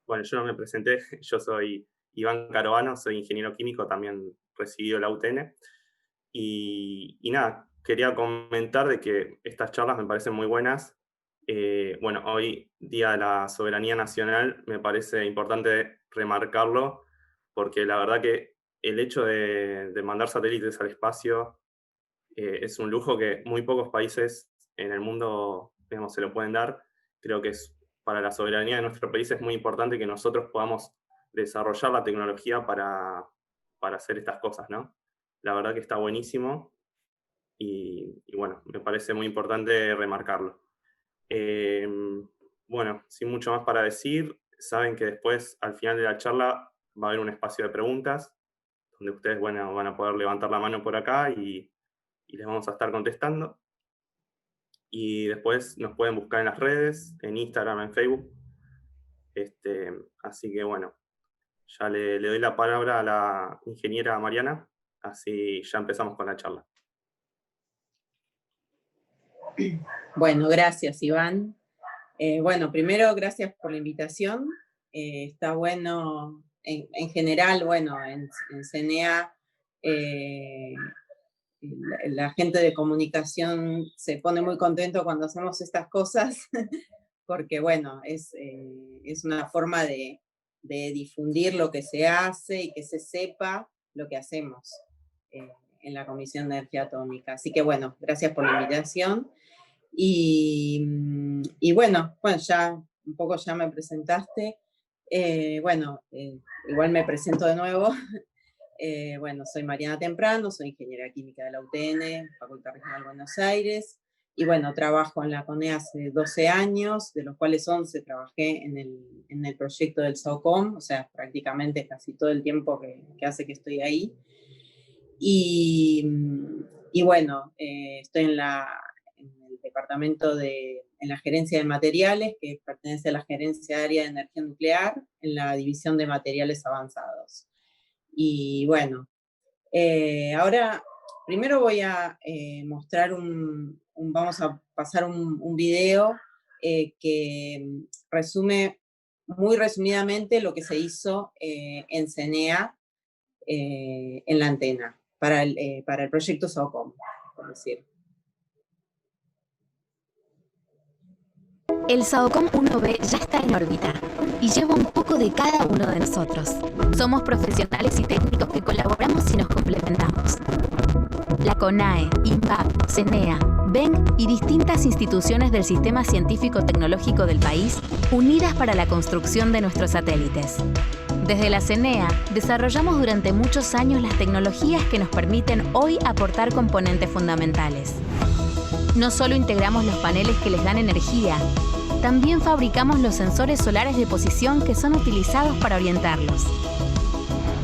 bueno, yo no me presenté, yo soy Iván Carovano, soy ingeniero químico, también recibido la UTN. Y nada, quería comentar de que estas charlas me parecen muy buenas. Bueno, hoy, Día de la Soberanía Nacional, me parece importante remarcarlo, porque la verdad que el hecho de mandar satélites al espacio es un lujo que muy pocos países en el mundo, digamos, se lo pueden dar. Creo que es para la soberanía de nuestro país es muy importante que nosotros podamos desarrollar la tecnología para hacer estas cosas, ¿no? La verdad que está buenísimo y bueno, me parece muy importante remarcarlo. Eh, bueno, sin mucho más para decir, saben que después, al final de la charla, va a haber un espacio de preguntas, donde ustedes, bueno, van a poder levantar la mano por acá y les vamos a estar contestando. Y después nos pueden buscar en las redes, en Instagram, en Facebook. Así que bueno, ya le doy la palabra a la ingeniera Mariana, así ya empezamos con la charla. Bueno, gracias, Iván. Bueno, primero, gracias por la invitación. Está bueno, en general, bueno, en CNA, la gente de comunicación se pone muy contento cuando hacemos estas cosas, porque, bueno, es una forma de difundir lo que se hace y que se sepa lo que hacemos en la Comisión de Energía Atómica. Así que, bueno, gracias por la invitación. Y bueno, ya un poco ya me presentaste. Igual me presento de nuevo. Bueno, soy Mariana Temprano, soy ingeniera química de la UTN, Facultad Regional Buenos Aires. Y bueno, trabajo en la CONE hace 12 años, de los cuales 11 trabajé en el proyecto del SAOCOM, o sea, prácticamente casi todo el tiempo que hace que estoy ahí. Y bueno, estoy en el departamento en la gerencia de materiales, que pertenece a la gerencia de área de energía nuclear, en la división de materiales avanzados. Y bueno, ahora primero voy a mostrar vamos a pasar un video que resume muy resumidamente lo que se hizo en CENEA en la antena para el proyecto SOCOM, por decir. El SAOCOM 1B ya está en órbita y lleva un poco de cada uno de nosotros. Somos profesionales y técnicos que colaboramos y nos complementamos. La CONAE, INPAP, CENEA, BENG y distintas instituciones del sistema científico-tecnológico del país unidas para la construcción de nuestros satélites. Desde la CENEA desarrollamos durante muchos años las tecnologías que nos permiten hoy aportar componentes fundamentales. No solo integramos los paneles que les dan energía, también fabricamos los sensores solares de posición que son utilizados para orientarlos.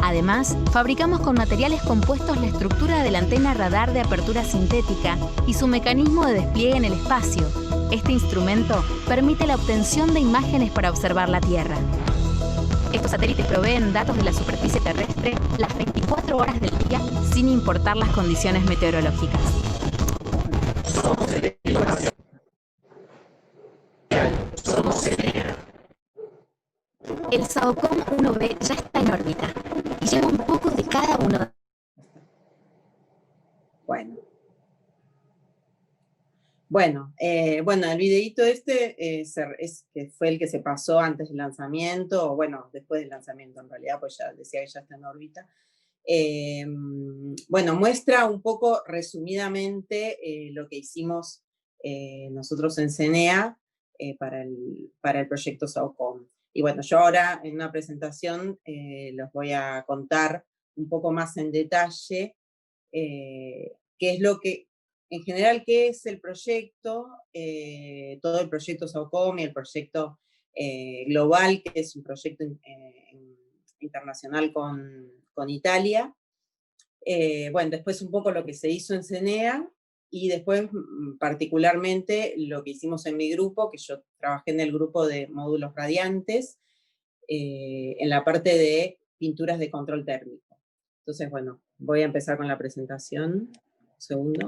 Además, fabricamos con materiales compuestos la estructura de la antena radar de apertura sintética y su mecanismo de despliegue en el espacio. Este instrumento permite la obtención de imágenes para observar la Tierra. Estos satélites proveen datos de la superficie terrestre las 24 horas del día, sin importar las condiciones meteorológicas. Somos CENEA. El SAOCOM 1B ya está en órbita y lleva un poco de cada uno. Bueno, el videíto que fue el que se pasó antes del lanzamiento, o bueno, después del lanzamiento en realidad, pues ya decía que ya está en órbita. Bueno, muestra un poco resumidamente lo que hicimos nosotros en CENEA para el proyecto SAOCOM. Y bueno, yo ahora en una presentación les voy a contar un poco más en detalle qué es lo que, en general, qué es el proyecto, todo el proyecto SAOCOM y el proyecto global, que es un proyecto internacional con Italia. Bueno, después un poco lo que se hizo en CENEA y después particularmente lo que hicimos en mi grupo, que yo trabajé en el grupo de módulos radiantes, en la parte de pinturas de control térmico. Entonces, bueno, voy a empezar con la presentación. Un segundo.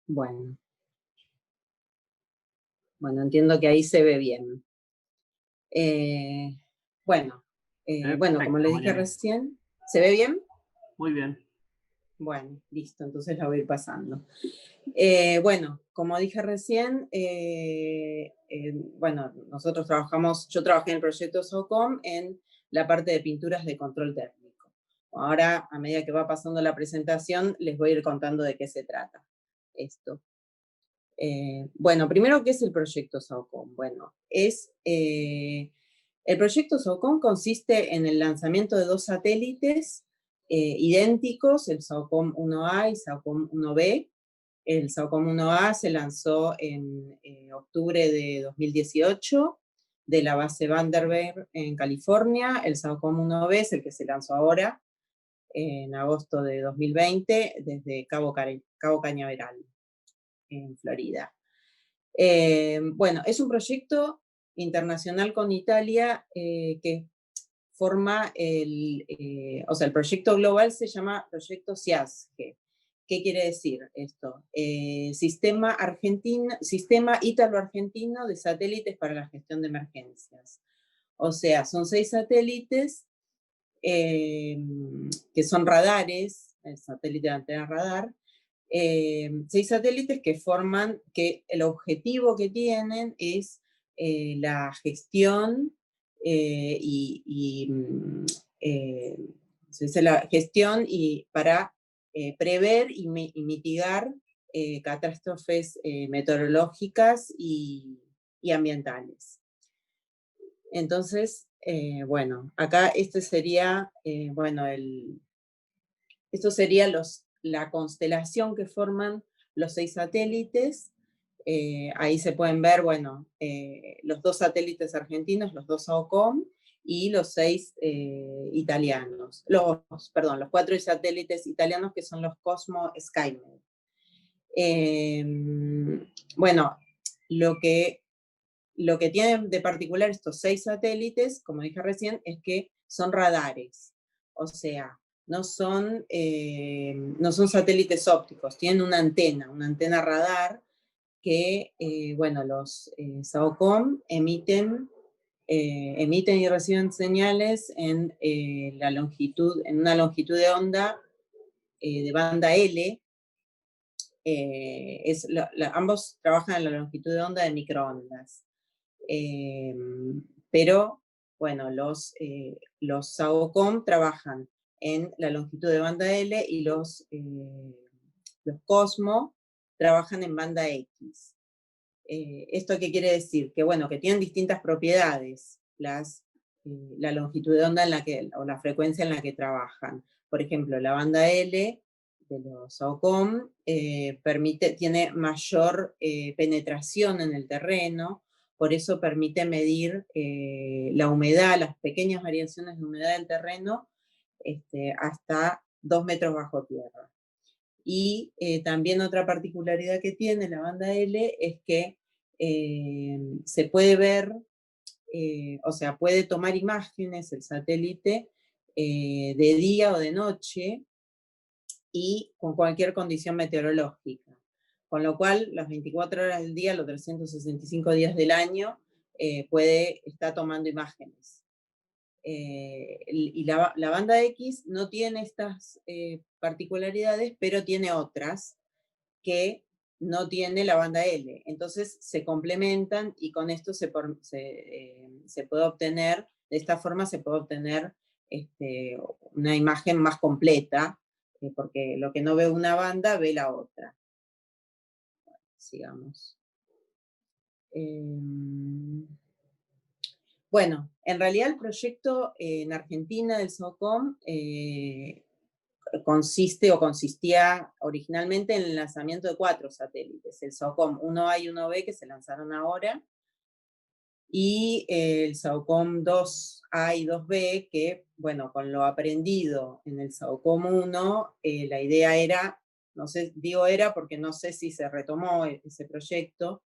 Bueno. Bueno, entiendo que ahí se ve bien. Bueno, como les dije recién, ¿se ve bien? Muy bien. Bueno, listo, entonces la voy a ir pasando. Bueno, como dije recién, yo trabajé en el proyecto SOCOM en la parte de pinturas de control térmico. Ahora, a medida que va pasando la presentación, les voy a ir contando de qué se trata esto. Bueno, primero, ¿qué es el proyecto SOCOM? Bueno, el proyecto SOCOM consiste en el lanzamiento de 2 satélites idénticos, el SOCOM 1A y SOCOM 1B. El SOCOM 1A se lanzó en octubre de 2018 de la base Vandenberg en California. El SOCOM 1B es el que se lanzó ahora, en agosto de 2020, desde Cabo Cañaveral, en Florida. Bueno, es un proyecto internacional con Italia que forma el proyecto global se llama Proyecto SIASG. ¿Qué quiere decir esto? Sistema ítalo-argentino de satélites para la gestión de emergencias. O sea, son 6 satélites que son radares, el satélite de antena radar, 6 satélites que el objetivo que tienen es la gestión para prever y mitigar catástrofes meteorológicas y ambientales. Entonces, acá esto sería la constelación que forman los 6 satélites. Ahí se pueden ver, los 2 satélites argentinos, los 2 SOCOM, y los 6 italianos. Los 4 satélites italianos, que son los Cosmo Skymed. Lo que tienen de particular estos 6 satélites, como dije recién, es que son radares. O sea, no son satélites ópticos, tienen una antena radar que, los SOCOM emiten y reciben señales en una longitud de onda de banda L. Ambos trabajan en la longitud de onda de microondas. Pero, los SOCOM trabajan en la longitud de banda L y los Cosmo trabajan en banda X. ¿Esto qué quiere decir? Que que tienen distintas propiedades la longitud de onda o la frecuencia en la que trabajan. Por ejemplo, la banda L de los SOCOM tiene mayor penetración en el terreno, por eso permite medir la humedad, las pequeñas variaciones de humedad del terreno, hasta 2 metros bajo tierra. Y también otra particularidad que tiene la banda L es que se puede ver, puede tomar imágenes el satélite de día o de noche y con cualquier condición meteorológica. Con lo cual, las 24 horas del día, los 365 días del año, está tomando imágenes. Y la banda X no tiene estas particularidades, pero tiene otras que no tiene la banda L. Entonces se complementan y con esto se puede obtener, de esta forma se puede obtener una imagen más completa, porque lo que no ve una banda, ve la otra. Sigamos. En realidad el proyecto en Argentina del SOCOM consistía originalmente en el lanzamiento de 4 satélites, el SOCOM 1A y 1B que se lanzaron ahora, y el SOCOM 2A y 2B que, con lo aprendido en el SOCOM 1, la idea era, no sé, digo era porque no sé si se retomó ese proyecto,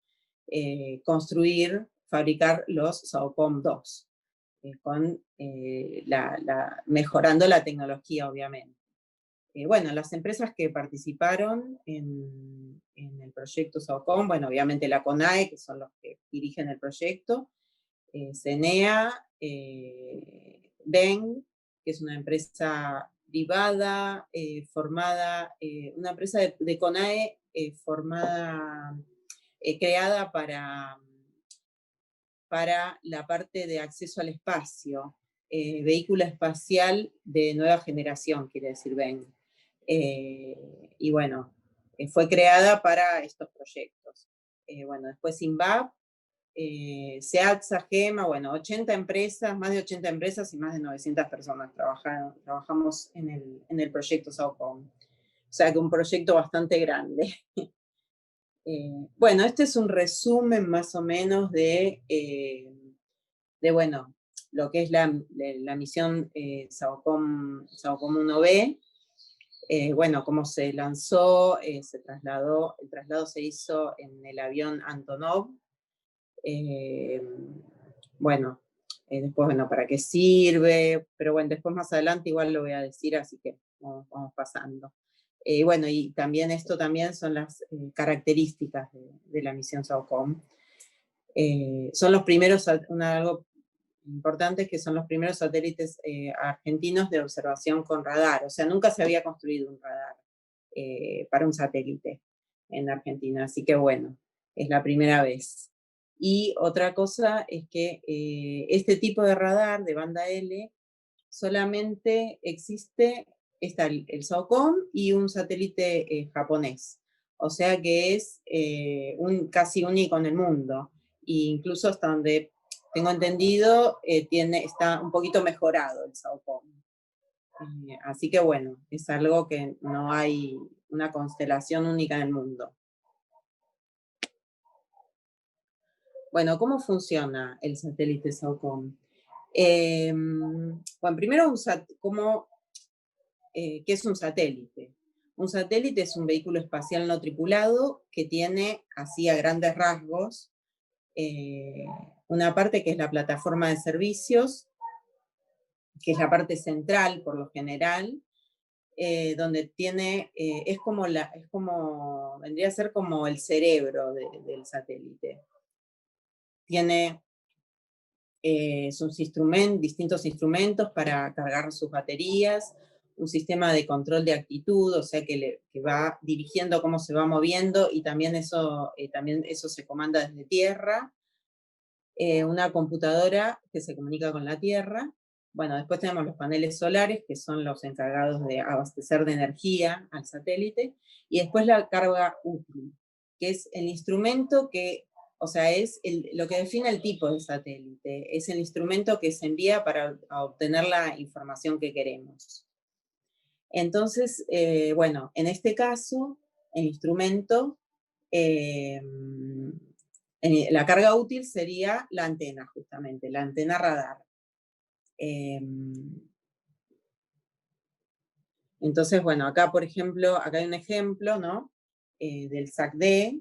fabricar los SOCOM 2, mejorando la tecnología, obviamente. bueno, las empresas que participaron en el proyecto SAOCOM, bueno, obviamente la CONAE, que son los que dirigen el proyecto, CENEA, BEN, que es una empresa privada, formada, una empresa de CONAE formada, creada para la parte de acceso al espacio, vehículo espacial de nueva generación, quiere decir BEN. Y bueno, fue creada para estos proyectos. Bueno, después INVAP, SEATSA, GEMA, bueno, 80 empresas, más de 80 empresas y más de 900 personas trabajamos en el proyecto SAOCOM. O sea que un proyecto bastante grande. Bueno, este es un resumen más o menos de bueno, lo que es la misión SAOCOM 1B. Bueno, cómo se lanzó, se trasladó, el traslado se hizo en el avión Antonov. Bueno, después, bueno, para qué sirve, pero bueno, después más adelante igual lo voy a decir, así que vamos pasando. Bueno, y también esto también son las características de la misión SAOCOM. Son los primeros, algo importante es que son los primeros satélites argentinos de observación con radar, o sea, nunca se había construido un radar para un satélite en Argentina, así que bueno, es la primera vez. Y otra cosa es que este tipo de radar de banda L solamente existe, está el SAOCOM y un satélite japonés, o sea que es casi único en el mundo, e incluso hasta donde tengo entendido está un poquito mejorado el SAOCOM. Así que bueno, es algo que no hay una constelación única en el mundo. Bueno, ¿cómo funciona el satélite SAOCOM? Bueno, primero, ¿qué es un satélite? Un satélite es un vehículo espacial no tripulado que tiene, así a grandes rasgos, una parte que es la plataforma de servicios, que es la parte central por lo general, donde tiene, vendría a ser como el cerebro del satélite. Tiene distintos instrumentos para cargar sus baterías, un sistema de control de actitud, o sea que va dirigiendo cómo se va moviendo, y también eso se comanda desde tierra, una computadora que se comunica con la Tierra. Bueno, después tenemos los paneles solares, que son los encargados de abastecer de energía al satélite, y después la carga útil, que es el instrumento que, o sea, es lo que define el tipo de satélite, es el instrumento que se envía para obtener la información que queremos. Entonces, bueno, en este caso, el instrumento, la carga útil sería la antena, justamente, la antena radar. Entonces, bueno, acá, por ejemplo, acá hay un ejemplo, ¿no? Del SAC-D,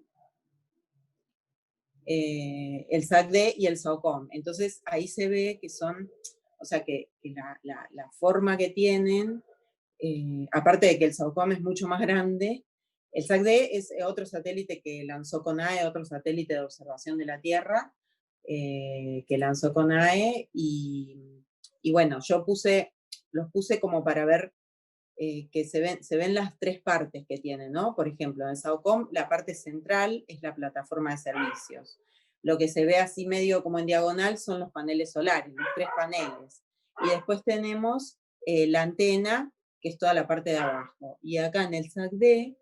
el SAC-D y el SAOCOM. Entonces, ahí se ve que son, o sea, que la forma que tienen, aparte de que el SAOCOM es mucho más grande, el SAC-D es otro satélite que lanzó CONAE, otro satélite de observación de la Tierra, que lanzó CONAE, y bueno, los puse como para ver que se ven las tres partes que tiene, ¿no? Por ejemplo, en el SAOCOM la parte central es la plataforma de servicios. Lo que se ve así medio como en diagonal son los paneles solares, los tres paneles. Y después tenemos la antena, que es toda la parte de abajo. Y acá en el SAC-D,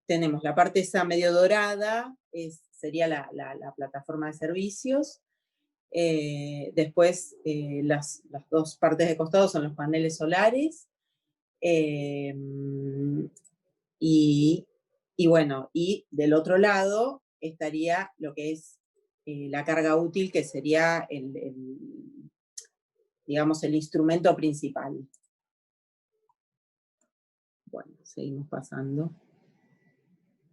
tenemos la parte esa medio dorada, sería la plataforma de servicios. Después las dos partes de costado son los paneles solares. Y bueno, y del otro lado estaría lo que es la carga útil, que sería digamos, el instrumento principal. Bueno, seguimos pasando.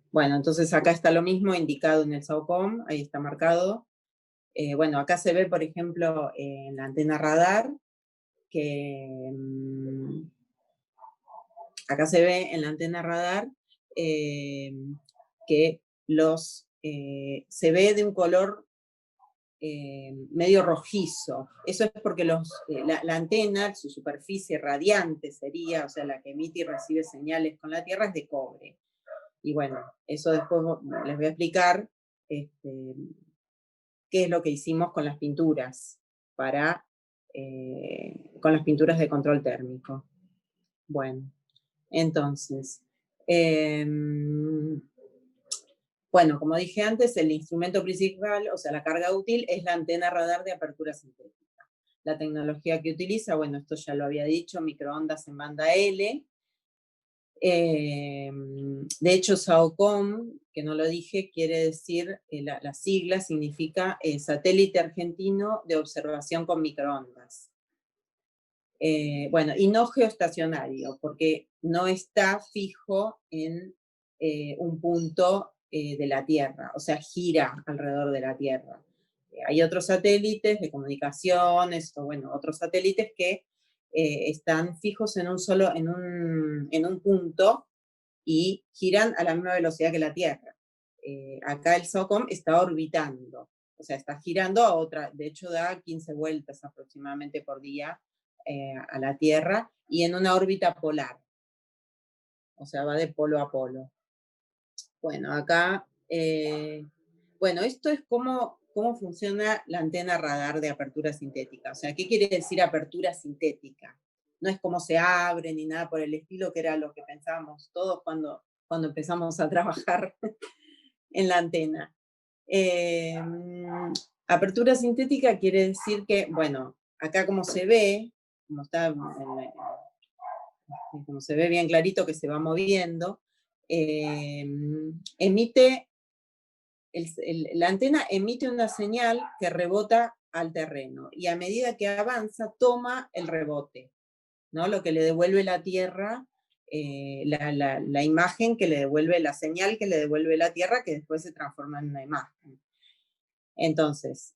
Bueno, entonces acá está lo mismo indicado en el SAOCOM, ahí está marcado. Bueno, acá se ve, por ejemplo, en la antena radar, que acá se ve en la antena radar que se ve de un color medio rojizo. Eso es porque la antena, su superficie radiante sería, o sea, la que emite y recibe señales con la Tierra, es de cobre. Y bueno, eso después les voy a explicar qué es lo que hicimos con las pinturas, con las pinturas de control térmico. Bueno, entonces, bueno, como dije antes, el instrumento principal, o sea, la carga útil, es la antena radar de apertura sintética. La tecnología que utiliza, bueno, esto ya lo había dicho, microondas en banda L. De hecho, SAOCOM, que no lo dije, quiere decir, la sigla significa Satélite Argentino de Observación con Microondas. Bueno, y no geoestacionario, porque no está fijo en un punto de la Tierra, o sea, gira alrededor de la Tierra. Hay otros satélites de comunicaciones, o bueno, otros satélites que están fijos en un punto y giran a la misma velocidad que la Tierra. Acá el SOCOM está orbitando, o sea, está girando a otra, de hecho da 15 vueltas aproximadamente por día a la Tierra, y en una órbita polar, o sea, va de polo a polo. Bueno, acá, bueno, esto es cómo funciona la antena radar de apertura sintética. O sea, ¿qué quiere decir apertura sintética? No es cómo se abre ni nada por el estilo, que era lo que pensábamos todos cuando empezamos a trabajar en la antena. Apertura sintética quiere decir que, bueno, acá como se ve, como se ve bien clarito que se va moviendo, la antena emite una señal que rebota al terreno, y a medida que avanza toma el rebote, ¿no? Lo que le devuelve la Tierra, la imagen que le devuelve, la señal que le devuelve la Tierra, que después se transforma en una imagen. Entonces,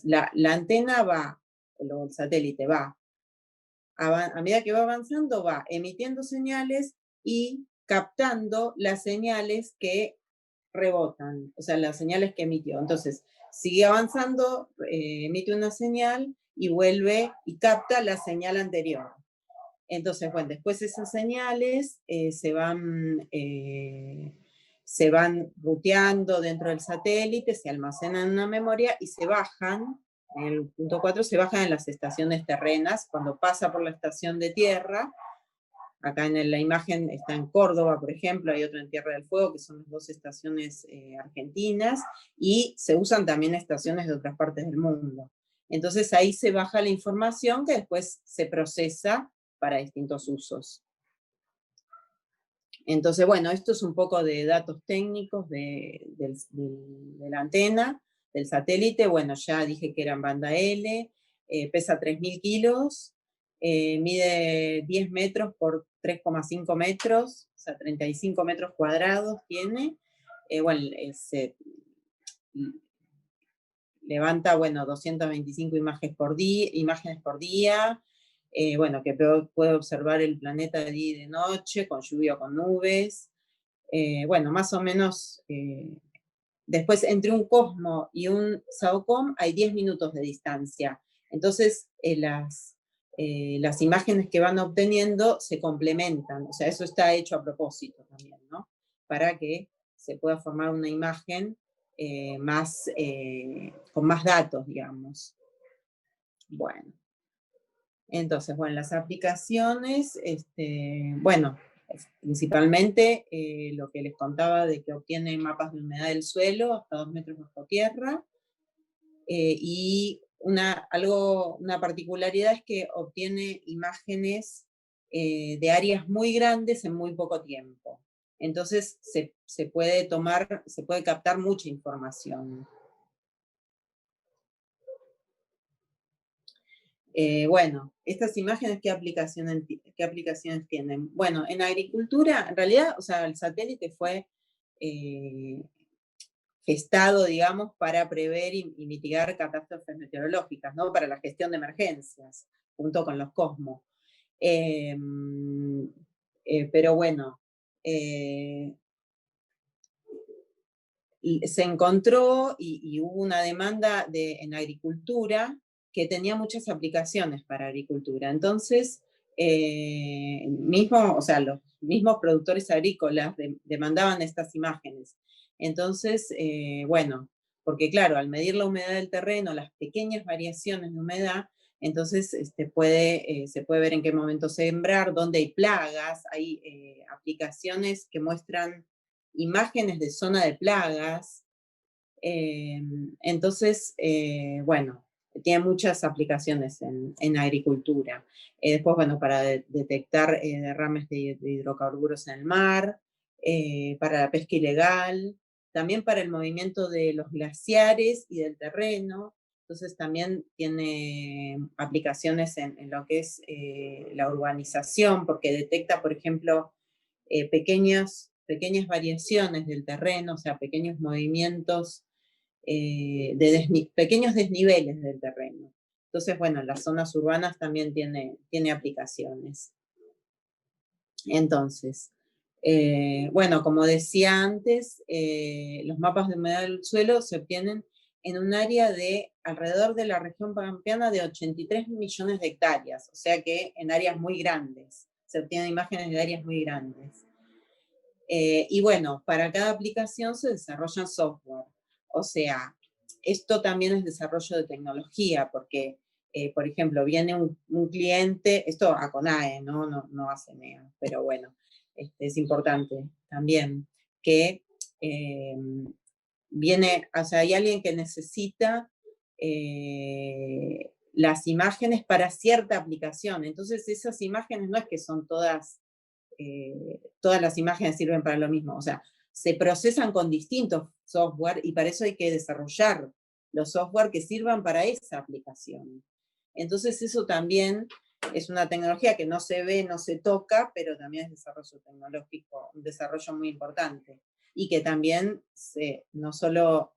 la antena va, el satélite va, a medida que va avanzando, va emitiendo señales y captando las señales que rebotan, o sea, las señales que emitió. Entonces, sigue avanzando, emite una señal y vuelve y capta la señal anterior. Entonces, bueno, después esas señales se van ruteando dentro del satélite, se almacenan en una memoria y se bajan. En el punto 4 se bajan en las estaciones terrenas. Cuando pasa por la estación de tierra, acá en la imagen está en Córdoba, por ejemplo, hay otra en Tierra del Fuego, que son las dos estaciones argentinas, y se usan también estaciones de otras partes del mundo. Entonces ahí se baja la información que después se procesa para distintos usos. Entonces, bueno, esto es un poco de datos técnicos de la antena, del satélite. Bueno, ya dije que era en banda L, pesa 3.000 kilos, mide 10 metros por 3,5 metros, o sea, 35 metros cuadrados tiene. Bueno, se levanta, bueno, 225 imágenes por día, bueno, que puede observar el planeta de día y de noche, con lluvia o con nubes. Bueno, más o menos, después entre un Cosmo y un SAOCOM hay 10 minutos de distancia. Entonces, las imágenes que van obteniendo se complementan, o sea, eso está hecho a propósito también, ¿no? Para que se pueda formar una imagen con más datos, digamos. Bueno. Entonces, bueno, las aplicaciones, bueno, principalmente lo que les contaba de que obtiene mapas de humedad del suelo hasta 2 metros bajo tierra, y una particularidad es que obtiene imágenes de áreas muy grandes en muy poco tiempo. Entonces se puede captar mucha información. Bueno, estas imágenes, ¿qué aplicaciones tienen? Bueno, en agricultura, en realidad, o sea, el satélite fue gestado, digamos, para prever y mitigar catástrofes meteorológicas, ¿no? Para la gestión de emergencias, junto con los COSMO. Pero bueno, se encontró y hubo una demanda en agricultura que tenía muchas aplicaciones para agricultura. Entonces, los mismos productores agrícolas demandaban estas imágenes. Entonces, bueno, porque claro, al medir la humedad del terreno, las pequeñas variaciones de humedad, entonces se puede ver en qué momento sembrar, dónde hay plagas, hay aplicaciones que muestran imágenes de zona de plagas. Entonces, bueno, tiene muchas aplicaciones en agricultura. Después, bueno, para detectar derrames de hidrocarburos en el mar, para la pesca ilegal, también para el movimiento de los glaciares y del terreno. Entonces también tiene aplicaciones en lo que es la urbanización, porque detecta, por ejemplo, pequeñas variaciones del terreno, o sea, pequeños movimientos, pequeños desniveles del terreno. Entonces, bueno, en las zonas urbanas también tiene aplicaciones. Entonces, bueno, como decía antes, los mapas de humedad del suelo se obtienen en un área de alrededor de la región pampeana de 83 millones de hectáreas, o sea que en áreas muy grandes, se obtienen imágenes de áreas muy grandes. Y bueno, para cada aplicación se desarrolla software, o sea, esto también es desarrollo de tecnología, porque, por ejemplo, viene un cliente, esto a CONAE, no a CENEA, pero bueno, es importante también que viene, o sea, hay alguien que necesita las imágenes para cierta aplicación, entonces esas imágenes no es que son todas las imágenes sirven para lo mismo, o sea, se procesan con distintos software y para eso hay que desarrollar los software que sirvan para esa aplicación. Entonces eso también es una tecnología que no se ve, no se toca, pero también es desarrollo tecnológico, un desarrollo muy importante. Y que también no solo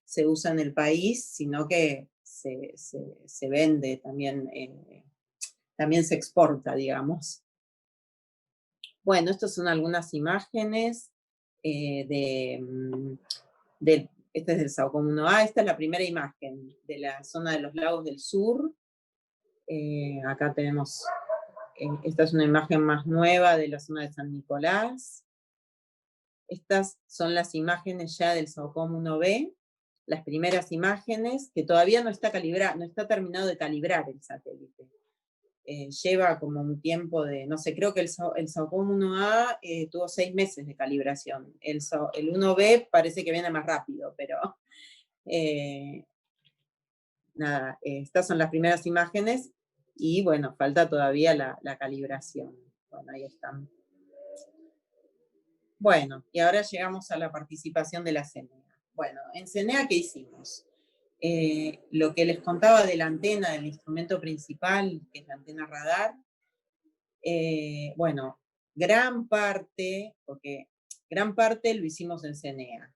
se usa en el país, sino que se vende también, también se exporta, digamos. Bueno, estas son algunas imágenes este es del SAOCOM 1A, esta es la primera imagen de la zona de los lagos del sur. Acá tenemos, esta es una imagen más nueva de la zona de San Nicolás. Estas son las imágenes ya del SAOCOM 1B, las primeras imágenes, que todavía no está calibrado, no está terminado de calibrar el satélite. Lleva como un tiempo de, no sé, creo que el SAOCOM 1A tuvo 6 meses de calibración. El 1B parece que viene más rápido, pero nada, estas son las primeras imágenes y bueno, falta todavía la calibración. Bueno, ahí están. Bueno, y ahora llegamos a la participación de la CENEA. Bueno, en CENEA, ¿qué hicimos? Lo que les contaba de la antena, del instrumento principal, que es la antena radar, bueno, gran parte lo hicimos en CENEA.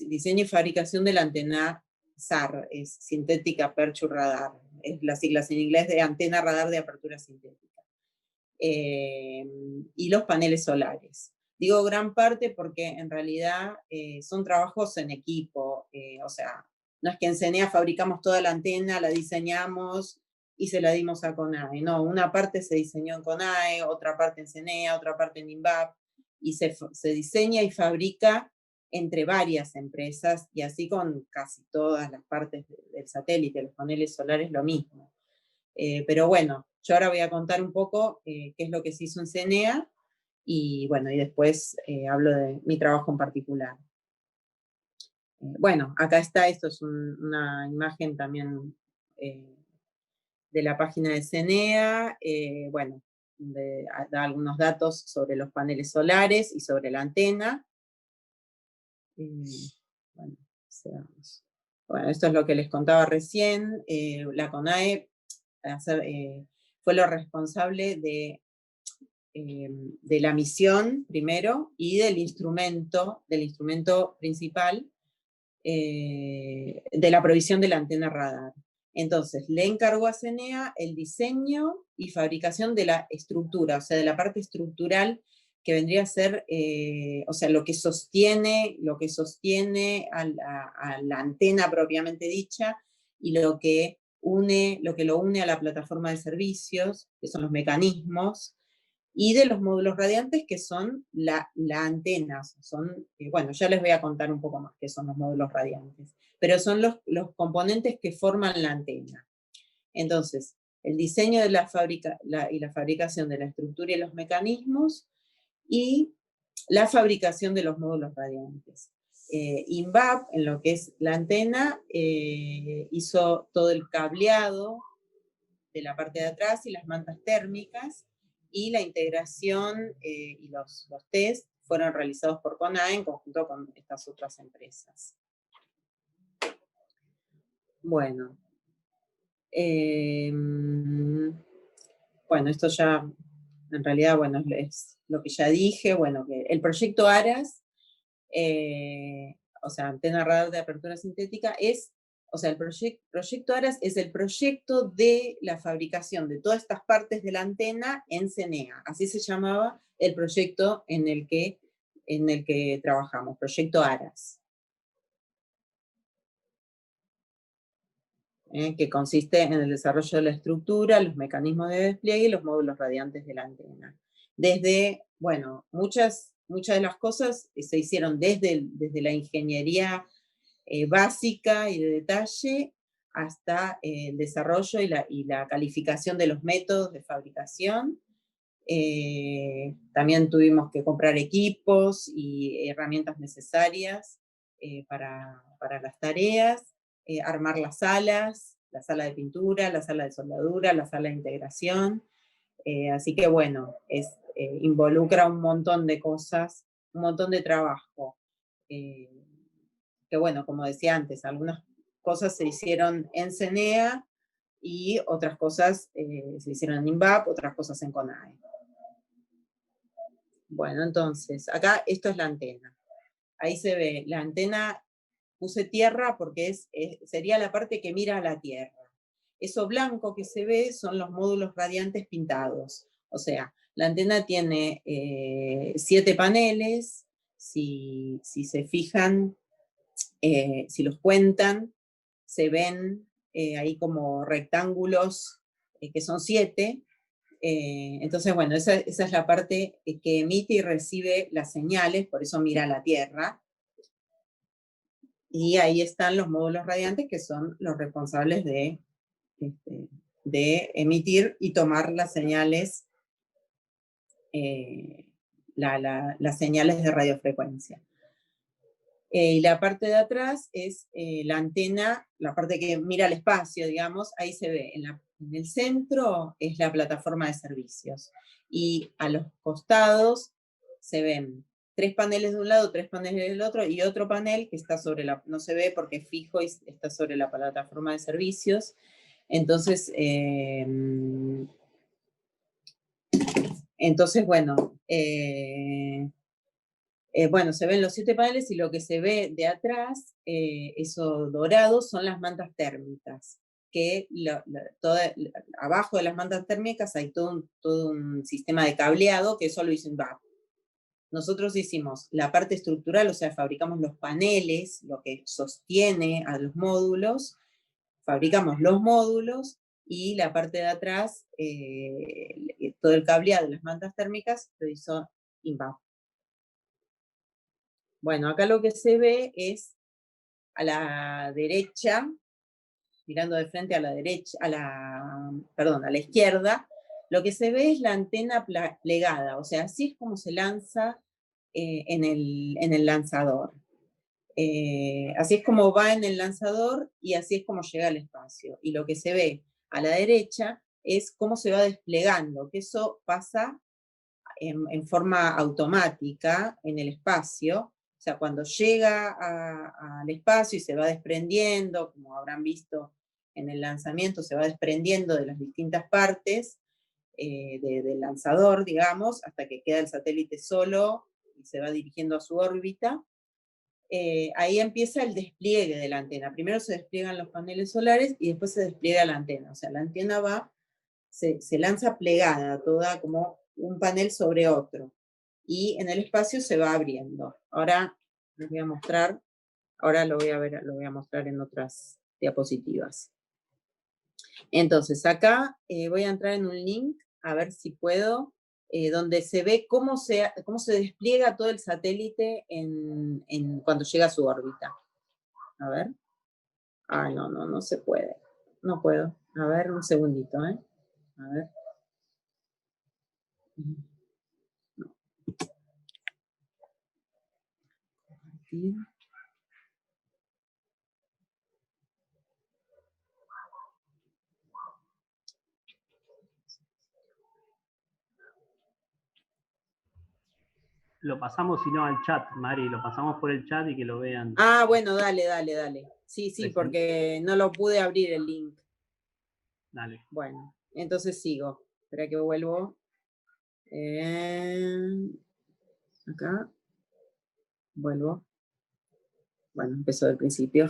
Diseño y fabricación de la antena SAR, es Synthetic Aperture Radar, es las siglas en inglés de antena radar de apertura sintética. Y los paneles solares. Digo gran parte porque en realidad son trabajos en equipo, o sea, no es que en CENEA fabricamos toda la antena, la diseñamos y se la dimos a CONAE. No, una parte se diseñó en CONAE, otra parte en CENEA, otra parte en INVAP, y se diseña y fabrica entre varias empresas, y así con casi todas las partes del satélite, los paneles solares, lo mismo. Pero bueno, yo ahora voy a contar un poco qué es lo que se hizo en CENEA, y bueno, y después hablo de mi trabajo en particular. Bueno, acá está, esto es una imagen también de la página de CENEA, bueno, da algunos datos sobre los paneles solares y sobre la antena. Bueno, esto es lo que les contaba recién. La CONAE fue lo responsable de de la misión primero y del instrumento principal de la provisión de la antena radar. Entonces, le encargó a CENEA el diseño y fabricación de la estructura, o sea, de la parte estructural que vendría a ser, o sea, lo que sostiene a la antena propiamente dicha, y lo que lo une a la plataforma de servicios, que son los mecanismos, y de los módulos radiantes, que son la antena. Bueno, ya les voy a contar un poco más qué son los módulos radiantes, pero son los componentes que forman la antena. Entonces, el diseño de y la fabricación de la estructura y los mecanismos, y la fabricación de los módulos radiantes. INVAP, en lo que es la antena, hizo todo el cableado de la parte de atrás y las mantas térmicas, y la integración y los test fueron realizados por CONAE en conjunto con estas otras empresas. Bueno, bueno, esto ya, en realidad, bueno, es lo que ya dije. Bueno, que el proyecto ARAS, o sea, antena radar de apertura sintética, o sea, el proyecto ARAS es el proyecto de la fabricación de todas estas partes de la antena en CENEA. Así se llamaba el proyecto en el que trabajamos, proyecto ARAS. Que consiste en el desarrollo de la estructura, los mecanismos de despliegue y los módulos radiantes de la antena. Desde, bueno, muchas de las cosas se hicieron desde la ingeniería básica y de detalle, hasta el desarrollo y la calificación de los métodos de fabricación. También tuvimos que comprar equipos y herramientas necesarias para las tareas, armar las salas, la sala de pintura, la sala de soldadura, la sala de integración. Así que bueno, involucra un montón de cosas, un montón de trabajo. Que bueno, como decía antes, algunas cosas se hicieron en CENEA y otras cosas se hicieron en INVAP, otras cosas en CONAE. Bueno, entonces, acá esto es la antena. Ahí se ve, la antena, puse tierra porque sería la parte que mira a la tierra. Eso blanco que se ve son los módulos radiantes pintados. O sea, la antena tiene 7 paneles. Si se fijan, si los cuentan, se ven ahí como rectángulos que son 7. Entonces, bueno, esa es la parte que emite y recibe las señales, por eso mira a la Tierra. Y ahí están los módulos radiantes, que son los responsables de emitir y tomar las señales, las señales de radiofrecuencia. Y la parte de atrás es la antena, la parte que mira al espacio, digamos. Ahí se ve, en el centro es la plataforma de servicios, y a los costados se ven 3 paneles de un lado, 3 paneles del otro, y otro panel que está no se ve porque es fijo y está sobre la plataforma de servicios. Entonces, bueno, bueno, se ven los 7 paneles, y lo que se ve de atrás, eso dorado, son las mantas térmicas, que abajo de las mantas térmicas hay todo un sistema de cableado, que eso lo hizo INVAP. Nosotros hicimos la parte estructural, o sea, fabricamos los paneles, lo que sostiene a los módulos, fabricamos los módulos, y la parte de atrás, todo el cableado de las mantas térmicas, lo hizo INVAP. Bueno, acá lo que se ve es a la derecha, mirando de frente a la derecha, a la izquierda, lo que se ve es la antena plegada, o sea, así es como se lanza en el lanzador. Así es como va en el lanzador, y así es como llega al espacio. Y lo que se ve a la derecha es cómo se va desplegando, que eso pasa en forma automática en el espacio. O sea, cuando llega al espacio y se va desprendiendo, como habrán visto en el lanzamiento, se va desprendiendo de las distintas partes, del lanzador, digamos, hasta que queda el satélite solo y se va dirigiendo a su órbita. Ahí empieza el despliegue de la antena. Primero se despliegan los paneles solares y después se despliega la antena. O sea, la antena se lanza plegada, toda como un panel sobre otro. Y en el espacio se va abriendo. Ahora les voy a mostrar, ahora lo voy a mostrar en otras diapositivas. Entonces, acá voy a entrar en un link, a ver si puedo, donde se ve cómo se despliega todo el satélite cuando llega a su órbita. A ver. Ay, no se puede. No puedo. A ver, un segundito, ¿eh? A ver. No. Compartir. Lo pasamos, si no, al chat, Mari, lo pasamos por el chat y que lo vean. Ah, bueno, dale. Sí, porque no lo pude abrir el link. Dale. Bueno, entonces sigo. Espera que vuelvo. Acá. Vuelvo. Bueno, empezó del principio.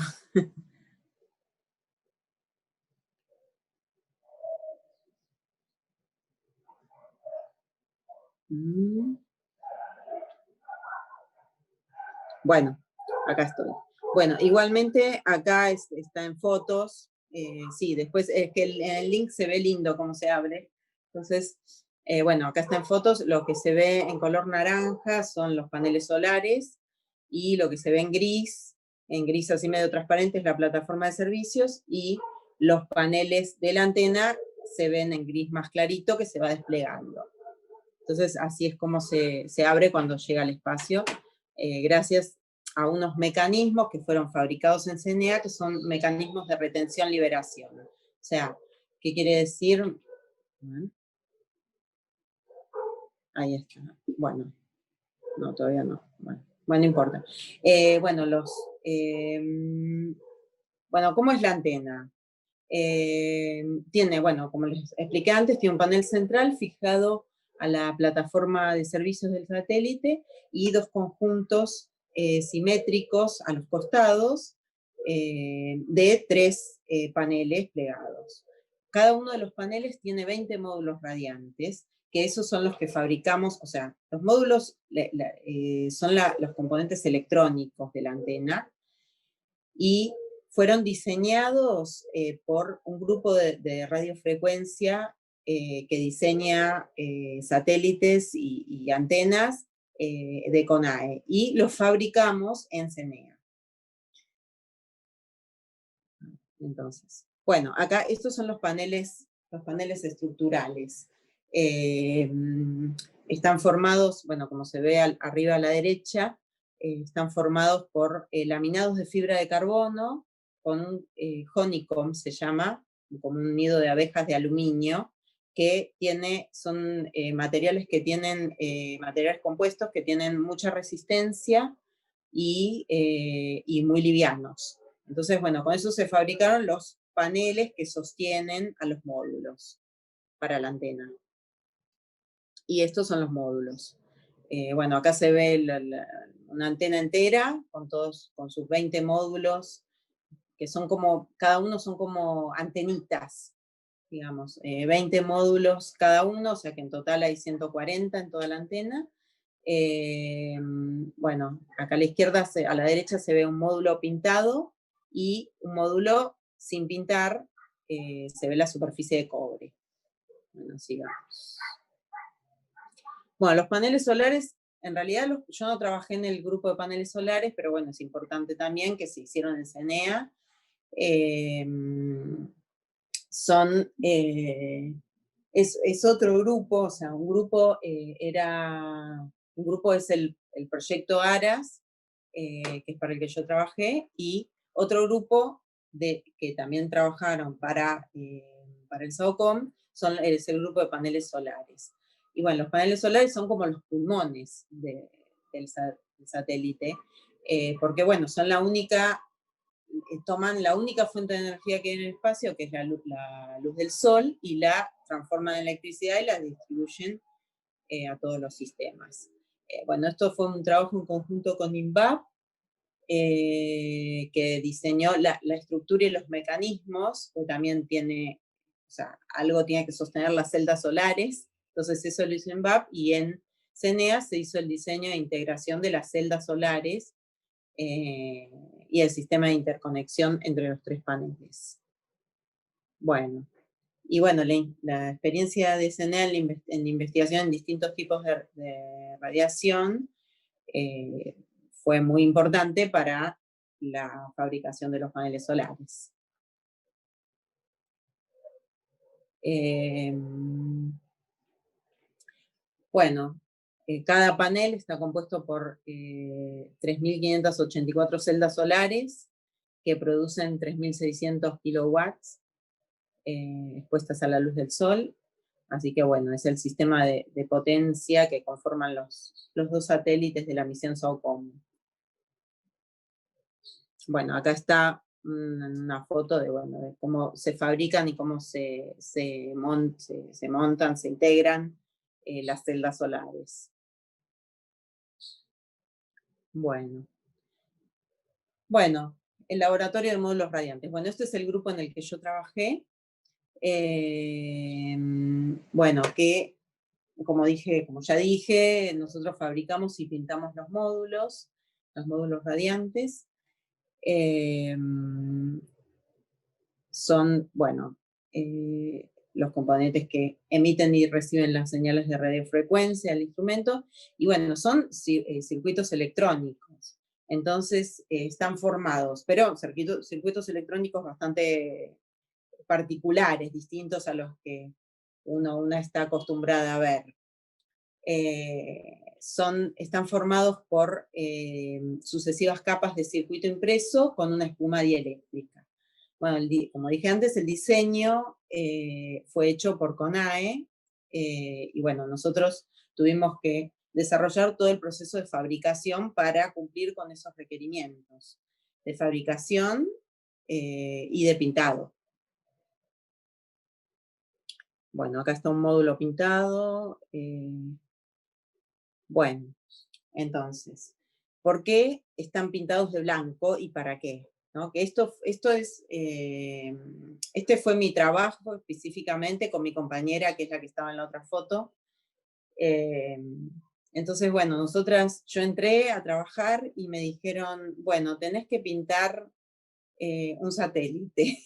Bueno, acá estoy. Bueno, igualmente acá está en fotos. Sí, después es que en el link se ve lindo cómo se abre. Entonces, bueno, acá está en fotos. Lo que se ve en color naranja son los paneles solares y lo que se ve en gris así medio transparente, es la plataforma de servicios, y los paneles de la antena se ven en gris más clarito que se va desplegando. Entonces, así es como se abre cuando llega al espacio, gracias a unos mecanismos que fueron fabricados en CNEA, que son mecanismos de retención-liberación. O sea, ¿qué quiere decir? Ahí está. Bueno, no, todavía no. Bueno, no importa. Bueno, ¿cómo es la antena? Tiene, bueno, como les expliqué antes, tiene un panel central fijado a la plataforma de servicios del satélite y dos conjuntos simétricos a los costados de 3 paneles plegados. Cada uno de los paneles tiene 20 módulos radiantes, que esos son los que fabricamos, o sea, los módulos son los componentes electrónicos de la antena, y fueron diseñados por un grupo de radiofrecuencia que diseña satélites y antenas de CONAE, y los fabricamos en CNEA. Entonces, bueno, acá estos son los paneles estructurales. Están formados, bueno, como se ve arriba a la derecha, están formados por laminados de fibra de carbono con un honeycomb, se llama, como un nido de abejas de aluminio, que son materiales que tienen, materiales compuestos que tienen mucha resistencia y muy livianos. Entonces, bueno, con eso se fabricaron los paneles que sostienen a los módulos para la antena. Y estos son los módulos. Bueno, acá se ve una antena entera con sus 20 módulos, que son como, cada uno son como antenitas, digamos, 20 módulos cada uno, o sea que en total hay 140 en toda la antena. Bueno, acá a la izquierda, a la derecha se ve un módulo pintado y un módulo sin pintar, se ve la superficie de cobre. Bueno, sigamos. Bueno, los paneles solares, en realidad yo no trabajé en el grupo de paneles solares, pero bueno, es importante también que se hicieron en CNEA. Es otro grupo, o sea, un grupo es el proyecto ARAS, que es para el que yo trabajé, y otro grupo que también trabajaron para el SAOCOM es el grupo de paneles solares. Y bueno, los paneles solares son como los pulmones del satélite, porque bueno, son toman la única fuente de energía que hay en el espacio, que es la luz del sol, y la transforman en electricidad y las distribuyen a todos los sistemas. Bueno, esto fue un trabajo en conjunto con INVAP, que diseñó la estructura y los mecanismos, que también tiene, o sea, algo tiene que sostener las celdas solares, entonces eso lo hizo INVAP, y en CENEA se hizo el diseño e integración de las celdas solares y el sistema de interconexión entre los 3 paneles. Bueno, y bueno, la experiencia de CENEA en investigación en distintos tipos de radiación fue muy importante para la fabricación de los paneles solares. Bueno, cada panel está compuesto por 3.584 celdas solares que producen 3.600 kilowatts expuestas a la luz del sol. Así que bueno, es el sistema de potencia que conforman los 2 satélites de la misión SOHOM. Bueno, acá está una foto de cómo se fabrican y cómo se montan, se integran las celdas solares. Bueno, el laboratorio de módulos radiantes. Bueno, este es el grupo en el que yo trabajé. Bueno, que como ya dije, nosotros fabricamos y pintamos los módulos radiantes. Son, los componentes que emiten y reciben las señales de radiofrecuencia al instrumento, y bueno, son circuitos electrónicos. Entonces, están formados, pero circuitos electrónicos bastante particulares, distintos a los que una está acostumbrada a ver. Están formados por sucesivas capas de circuito impreso con una espuma dieléctrica. Bueno, como dije antes, el diseño fue hecho por CONAE, y bueno, nosotros tuvimos que desarrollar todo el proceso de fabricación para cumplir con esos requerimientos de fabricación y de pintado. Bueno, acá está un módulo pintado. Bueno, entonces, ¿por qué están pintados de blanco y para qué? ¿No? Que esto es, este fue mi trabajo específicamente con mi compañera, que es la que estaba en la otra foto. Entonces, bueno, yo entré a trabajar y me dijeron, bueno, tenés que pintar un satélite.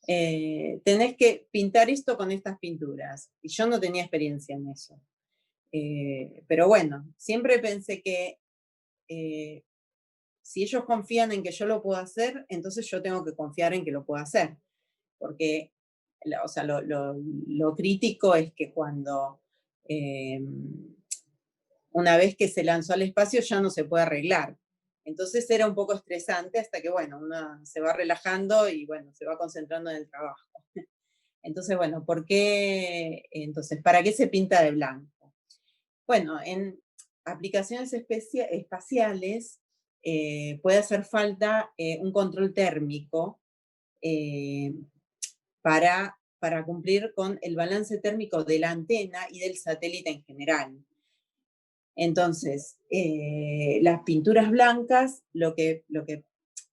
Tenés que pintar esto con estas pinturas. Y yo no tenía experiencia en eso. Pero bueno, siempre pensé que si ellos confían en que yo lo puedo hacer, entonces yo tengo que confiar en que lo puedo hacer. Porque o sea, lo crítico es que cuando una vez que se lanzó al espacio ya no se puede arreglar. Entonces era un poco estresante hasta que, bueno, uno se va relajando y, bueno, se va concentrando en el trabajo. Entonces, bueno, ¿por qué? Entonces, ¿para qué se pinta de blanco? Bueno, en aplicaciones espaciales puede hacer falta un control térmico para cumplir con el balance térmico de la antena y del satélite en general. Entonces, las pinturas blancas, lo que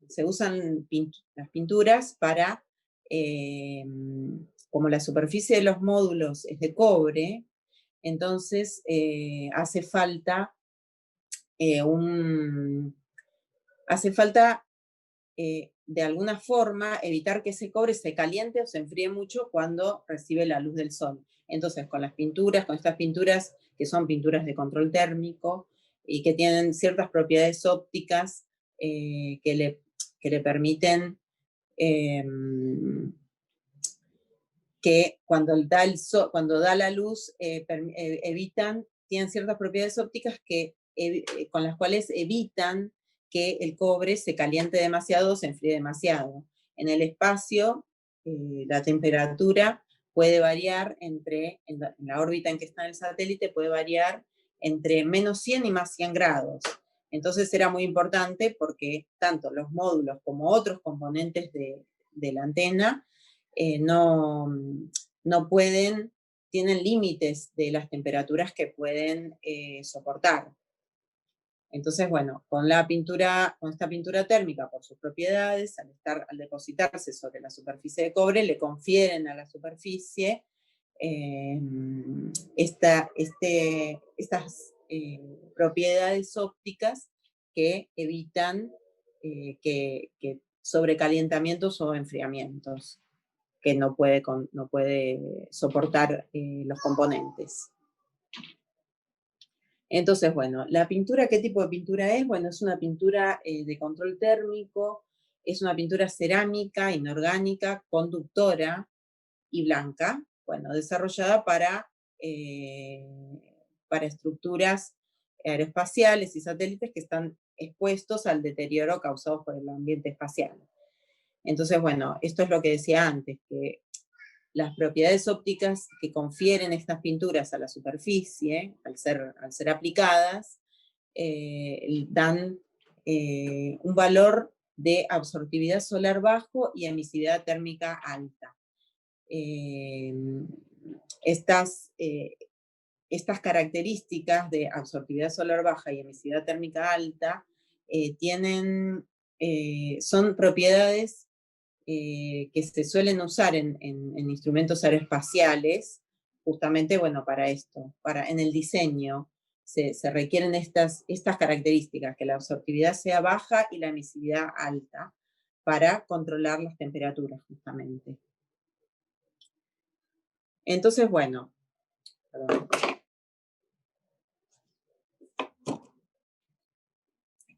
se usan las pinturas para, como la superficie de los módulos es de cobre, entonces hace falta de alguna forma evitar que ese cobre se caliente o se enfríe mucho cuando recibe la luz del sol. Entonces, con estas pinturas que son pinturas de control térmico y que tienen ciertas propiedades ópticas que le permiten que cuando da la luz tienen ciertas propiedades ópticas con las cuales evitan que el cobre se caliente demasiado o se enfríe demasiado. En el espacio, la temperatura puede variar en la órbita en que está el satélite, puede variar entre menos 100 y más 100 grados. Entonces era muy importante porque tanto los módulos como otros componentes de la antena no no pueden, tienen límites de las temperaturas que pueden soportar. Entonces, bueno, con esta pintura térmica, por sus propiedades, al depositarse sobre la superficie de cobre, le confieren a la superficie estas propiedades ópticas que evitan que sobrecalentamientos o enfriamientos que no puede soportar los componentes. Entonces, bueno, la pintura, ¿qué tipo de pintura es? Bueno, es una pintura de control térmico, es una pintura cerámica, inorgánica, conductora y blanca, bueno, desarrollada para estructuras aeroespaciales y satélites que están expuestos al deterioro causado por el ambiente espacial. Entonces, bueno, esto es lo que decía antes, que las propiedades ópticas que confieren estas pinturas a la superficie, al ser aplicadas, dan un valor de absortividad solar bajo y emisividad térmica alta. Estas características de absortividad solar baja y emisividad térmica alta son propiedades que se suelen usar en instrumentos aeroespaciales, justamente, bueno, para esto, en el diseño se requieren estas características, que la absortividad sea baja y la emisividad alta, para controlar las temperaturas, justamente. Entonces, bueno,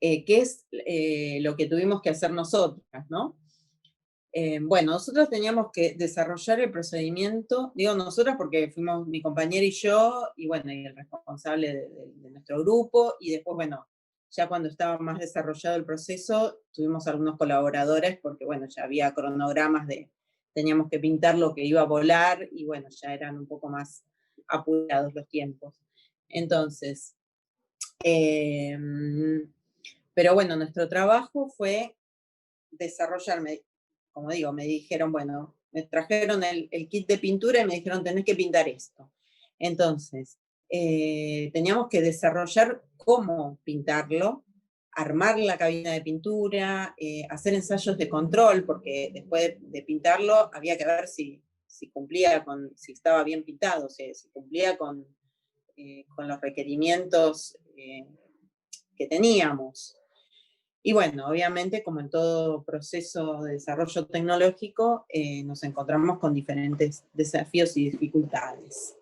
¿qué es lo que tuvimos que hacer nosotras, no? Bueno, nosotros teníamos que desarrollar el procedimiento, digo nosotras porque fuimos mi compañera y yo, y bueno, y el responsable de nuestro grupo, y después, bueno, ya cuando estaba más desarrollado el proceso, tuvimos algunos colaboradores, porque bueno, ya había cronogramas teníamos que pintar lo que iba a volar, y bueno, ya eran un poco más apurados los tiempos. Entonces, pero bueno, nuestro trabajo fue desarrollarme, como digo, me dijeron, bueno, me trajeron el kit de pintura y me dijeron, tenés que pintar esto. Entonces, teníamos que desarrollar cómo pintarlo, armar la cabina de pintura, hacer ensayos de control, porque después de pintarlo había que ver si cumplía si estaba bien pintado, si cumplía con los requerimientos que teníamos. Y bueno, obviamente, como en todo proceso de desarrollo tecnológico, nos encontramos con diferentes desafíos y dificultades.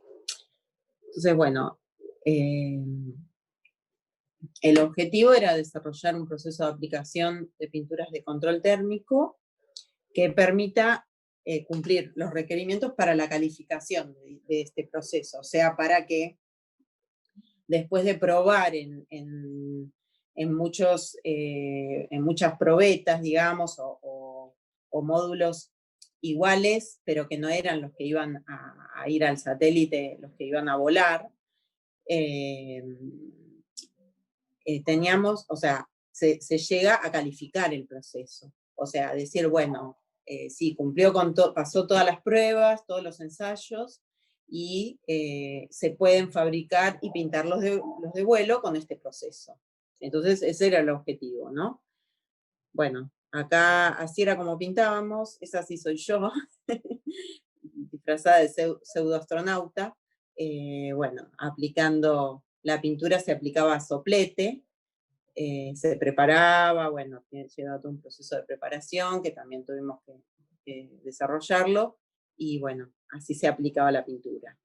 Entonces, bueno, el objetivo era desarrollar un proceso de aplicación de pinturas de control térmico que permita cumplir los requerimientos para la calificación de este proceso, o sea, para que después de probar en muchas probetas, digamos, o módulos iguales, pero que no eran los que iban a ir al satélite, los que iban a volar, teníamos, o sea, se llega a calificar el proceso. O sea, decir, bueno, sí, cumplió pasó todas las pruebas, todos los ensayos, y se pueden fabricar y pintar los de vuelo con este proceso. Entonces, ese era el objetivo, ¿no? Bueno, acá así era como pintábamos, esa sí soy yo, disfrazada de pseudoastronauta. Bueno, aplicando la pintura se aplicaba a soplete, se preparaba, bueno, llevaba todo un proceso de preparación que también tuvimos que desarrollarlo, y bueno, así se aplicaba la pintura.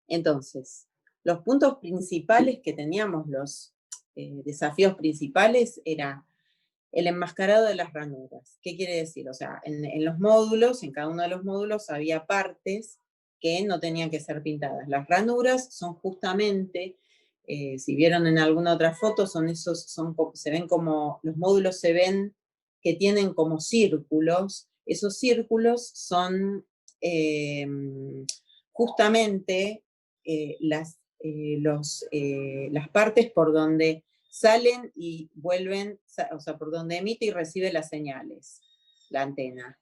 Entonces, los puntos principales que teníamos, los desafíos principales, era el enmascarado de las ranuras. ¿Qué quiere decir? O sea, en los módulos, en cada uno de los módulos había partes que no tenían que ser pintadas. Las ranuras son justamente, si vieron en alguna otra foto, se ven como, los módulos se ven que tienen como círculos. Esos círculos son justamente las partes por donde salen y vuelven, o sea, por donde emite y recibe las señales, la antena.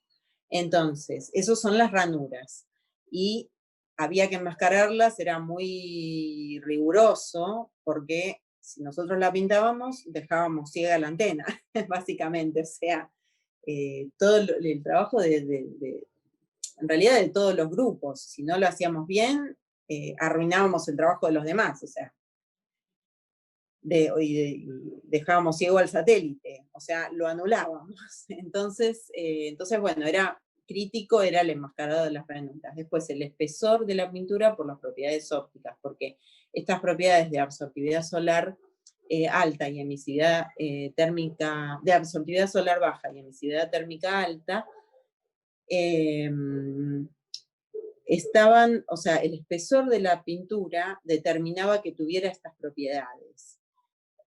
Entonces, esos son las ranuras. Y había que enmascararlas, era muy riguroso, porque si nosotros la pintábamos, dejábamos ciega la antena, básicamente. O sea, todo el trabajo en realidad de todos los grupos. Si no lo hacíamos bien, arruinábamos el trabajo de los demás, o sea, dejábamos ciego al satélite, o sea, lo anulábamos. Entonces, bueno, era crítico, era el enmascarado de las ranuras. Después, el espesor de la pintura por las propiedades ópticas, porque estas propiedades de absortividad solar alta y emisividad térmica, de absortividad solar baja y emisividad térmica alta, estaban, o sea, el espesor de la pintura determinaba que tuviera estas propiedades.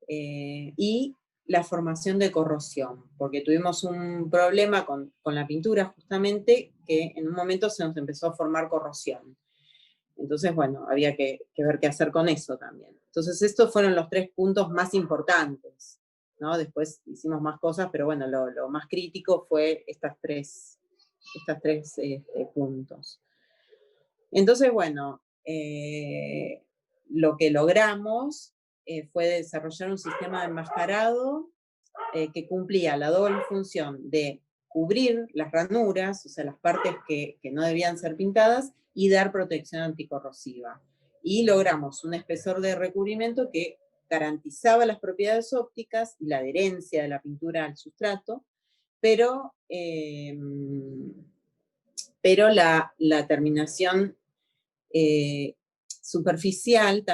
Y la formación de corrosión, porque tuvimos un problema con la pintura justamente, que en un momento se nos empezó a formar corrosión. Entonces, bueno, había que ver qué hacer con eso también. Entonces, estos fueron los 3 puntos más importantes, ¿no? Después hicimos más cosas, pero bueno, lo más crítico fue estas tres puntos. Entonces, bueno, lo que logramos fue desarrollar un sistema de enmascarado que cumplía la doble función de cubrir las ranuras, o sea, las partes que no debían ser pintadas, y dar protección anticorrosiva. Y logramos un espesor de recubrimiento que garantizaba las propiedades ópticas y la adherencia de la pintura al sustrato, pero la terminación superficial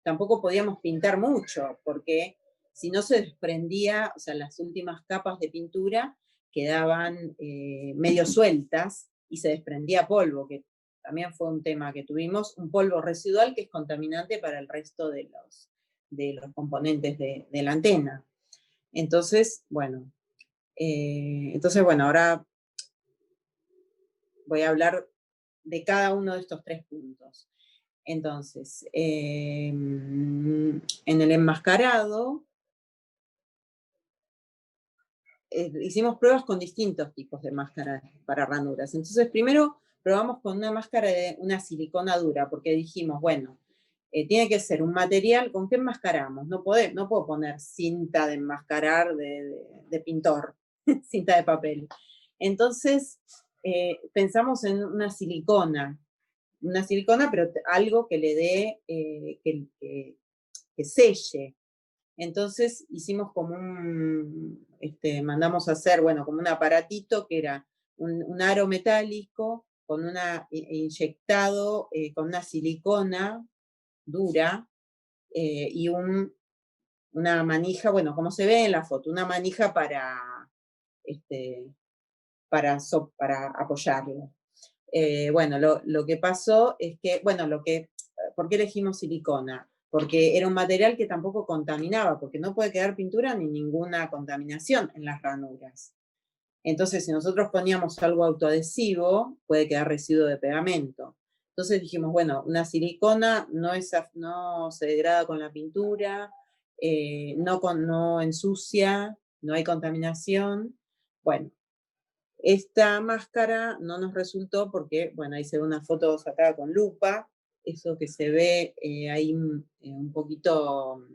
tampoco podíamos pintar mucho, porque si no se desprendía, o sea, las últimas capas de pintura quedaban medio sueltas y se desprendía polvo, que también fue un tema que tuvimos, un polvo residual que es contaminante para el resto de los componentes de la antena. Entonces, bueno, ahora voy a hablar de cada uno de estos 3 puntos. Entonces, en el enmascarado, hicimos pruebas con distintos tipos de máscaras para ranuras. Entonces, primero probamos con una máscara de una silicona dura, porque dijimos, bueno, tiene que ser un material, ¿con qué enmascaramos? No puedo poner cinta de enmascarar de pintor, cinta de papel. Entonces, pensamos en una silicona, pero algo que le dé, que selle. Entonces hicimos como mandamos a hacer, bueno, como un aparatito que era un aro metálico con inyectado con una silicona dura y una manija, bueno, como se ve en la foto, una manija para apoyarlo. Bueno, lo que pasó es que, bueno, ¿por qué elegimos silicona? Porque era un material que tampoco contaminaba, porque no puede quedar pintura ni ninguna contaminación en las ranuras. Entonces, si nosotros poníamos algo autoadhesivo, puede quedar residuo de pegamento. Entonces dijimos, bueno, una silicona no se degrada con la pintura, no ensucia, no hay contaminación. Bueno, esta máscara no nos resultó porque, bueno, ahí se ve una foto sacada con lupa, eso que se ve ahí un poquito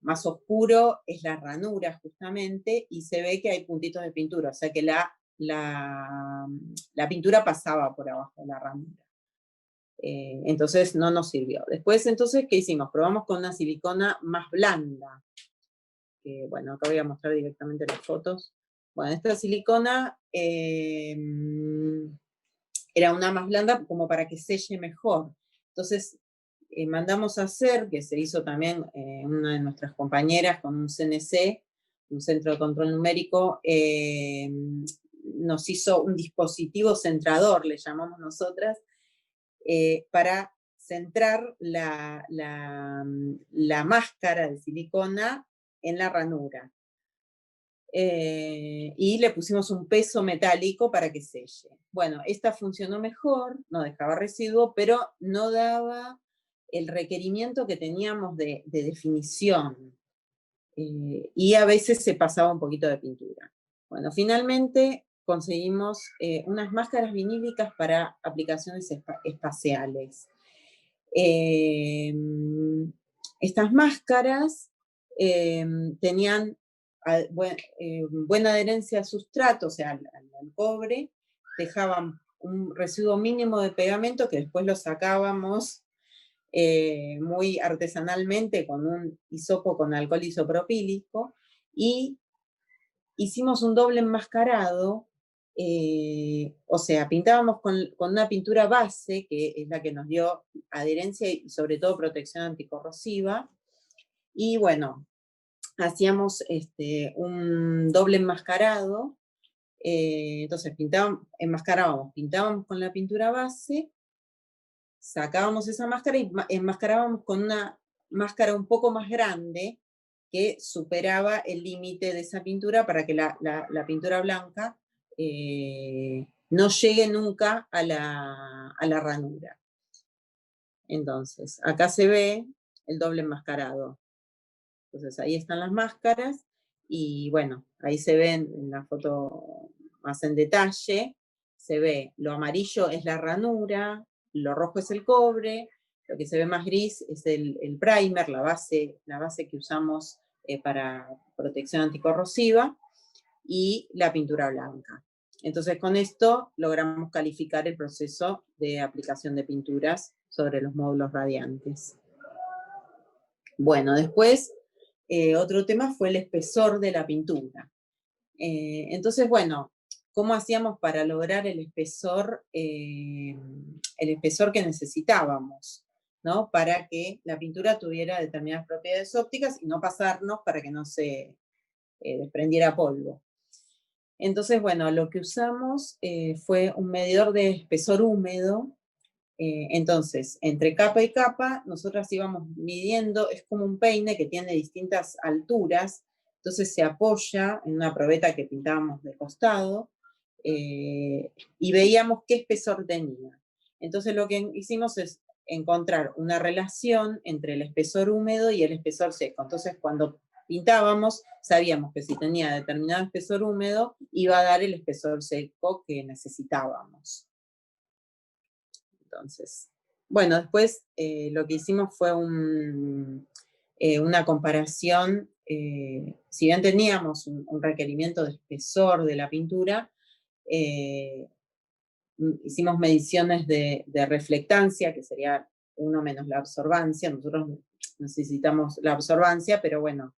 más oscuro es la ranura justamente, y se ve que hay puntitos de pintura, o sea que la pintura pasaba por abajo de la ranura. Entonces no nos sirvió. Después, entonces, ¿qué hicimos? Probamos con una silicona más blanda. Bueno, acá voy a mostrar directamente las fotos. Bueno, esta silicona era una más blanda como para que selle mejor. Entonces, mandamos a hacer, que se hizo también una de nuestras compañeras con un CNC, un Centro de Control Numérico, nos hizo un dispositivo centrador, le llamamos nosotras, para centrar la máscara de silicona en la ranura. Y le pusimos un peso metálico para que selle. Bueno, esta funcionó mejor, no dejaba residuo, pero no daba el requerimiento que teníamos de definición. Y a veces se pasaba un poquito de pintura. Bueno, finalmente conseguimos unas máscaras vinílicas para aplicaciones espaciales. Estas máscaras tenían buena adherencia al sustrato, o sea, al cobre, dejaban un residuo mínimo de pegamento que después lo sacábamos muy artesanalmente con un hisopo con alcohol isopropílico, y hicimos un doble enmascarado, o sea, pintábamos con una pintura base, que es la que nos dio adherencia y sobre todo protección anticorrosiva, y bueno, hacíamos un doble enmascarado, entonces pintábamos con la pintura base, sacábamos esa máscara y enmascarábamos con una máscara un poco más grande que superaba el límite de esa pintura para que la pintura blanca no llegue nunca a la ranura. Entonces, acá se ve el doble enmascarado. Entonces, ahí están las máscaras, y bueno, ahí se ven en la foto más en detalle, se ve lo amarillo es la ranura, lo rojo es el cobre, lo que se ve más gris es el primer, la base que usamos para protección anticorrosiva, y la pintura blanca. Entonces con esto logramos calificar el proceso de aplicación de pinturas sobre los módulos radiantes. Bueno, después otro tema fue el espesor de la pintura. Entonces, bueno, ¿cómo hacíamos para lograr el espesor que necesitábamos, ¿no? Para que la pintura tuviera determinadas propiedades ópticas y no pasarnos para que no se desprendiera polvo. Entonces, bueno, lo que usamos fue un medidor de espesor húmedo. Entonces, entre capa y capa, nosotras íbamos midiendo, es como un peine que tiene distintas alturas, entonces se apoya en una probeta que pintábamos de costado, y veíamos qué espesor tenía. Entonces lo que hicimos es encontrar una relación entre el espesor húmedo y el espesor seco. Entonces cuando pintábamos, sabíamos que si tenía determinado espesor húmedo, iba a dar el espesor seco que necesitábamos. Entonces, bueno, después lo que hicimos fue una comparación, si bien teníamos un requerimiento de espesor de la pintura, hicimos mediciones de reflectancia, que sería 1 menos la absorbancia. Nosotros necesitamos la absorbancia, pero bueno,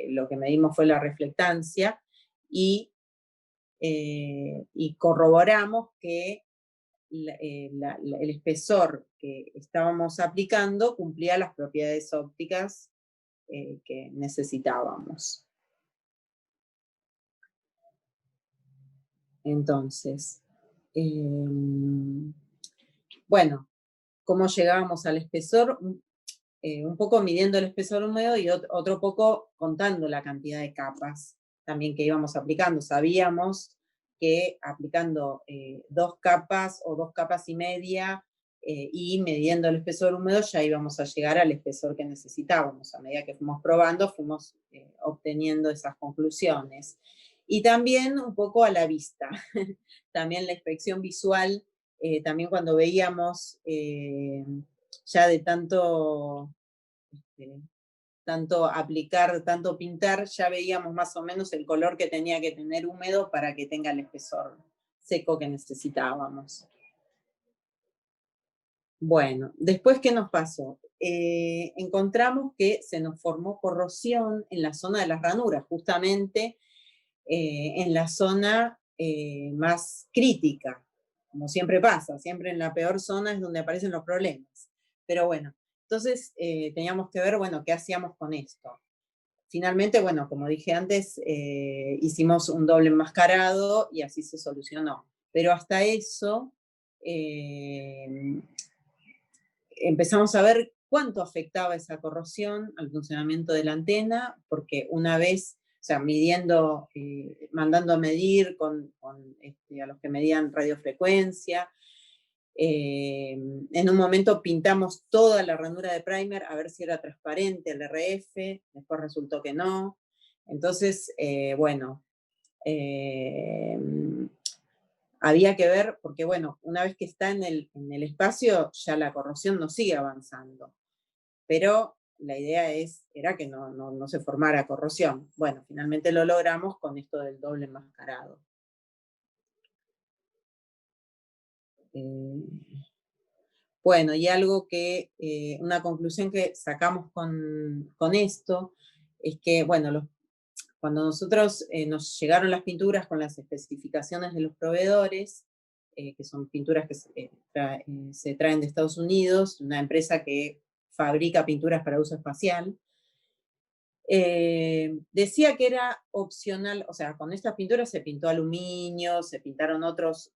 lo que medimos fue la reflectancia, y corroboramos que el espesor que estábamos aplicando cumplía las propiedades ópticas que necesitábamos. Entonces, bueno, ¿cómo llegábamos al espesor? Un poco midiendo el espesor húmedo y otro poco contando la cantidad de capas también que íbamos aplicando. Sabíamos que aplicando 2 capas o 2 capas y media y midiendo el espesor húmedo ya íbamos a llegar al espesor que necesitábamos. A medida que fuimos probando, fuimos obteniendo esas conclusiones. Y también un poco a la vista. También la inspección visual, también cuando veíamos ya de tanto aplicar, tanto pintar, ya veíamos más o menos el color que tenía que tener húmedo para que tenga el espesor seco que necesitábamos. Bueno, después, ¿qué nos pasó? Encontramos que se nos formó corrosión en la zona de las ranuras, justamente en la zona más crítica, como siempre pasa, siempre en la peor zona es donde aparecen los problemas. Pero bueno, entonces teníamos que ver, bueno, qué hacíamos con esto. Finalmente, bueno, como dije antes, hicimos un doble enmascarado y así se solucionó. Pero hasta eso empezamos a ver cuánto afectaba esa corrosión al funcionamiento de la antena, porque una vez, o sea, midiendo, mandando a medir a los que medían radiofrecuencia, en un momento pintamos toda la ranura de primer a ver si era transparente el RF, después resultó que no. Entonces, bueno, había que ver, porque bueno, una vez que está en el espacio, ya la corrosión no sigue avanzando. Pero la idea era que no se formara corrosión. Bueno, finalmente lo logramos con esto del doble enmascarado. Bueno, y algo que, una conclusión que sacamos con esto, es que, bueno, cuando nosotros nos llegaron las pinturas con las especificaciones de los proveedores, que son pinturas que se traen de Estados Unidos, una empresa que fabrica pinturas para uso espacial, decía que era opcional, o sea, con estas pinturas se pintó aluminio, se pintaron otros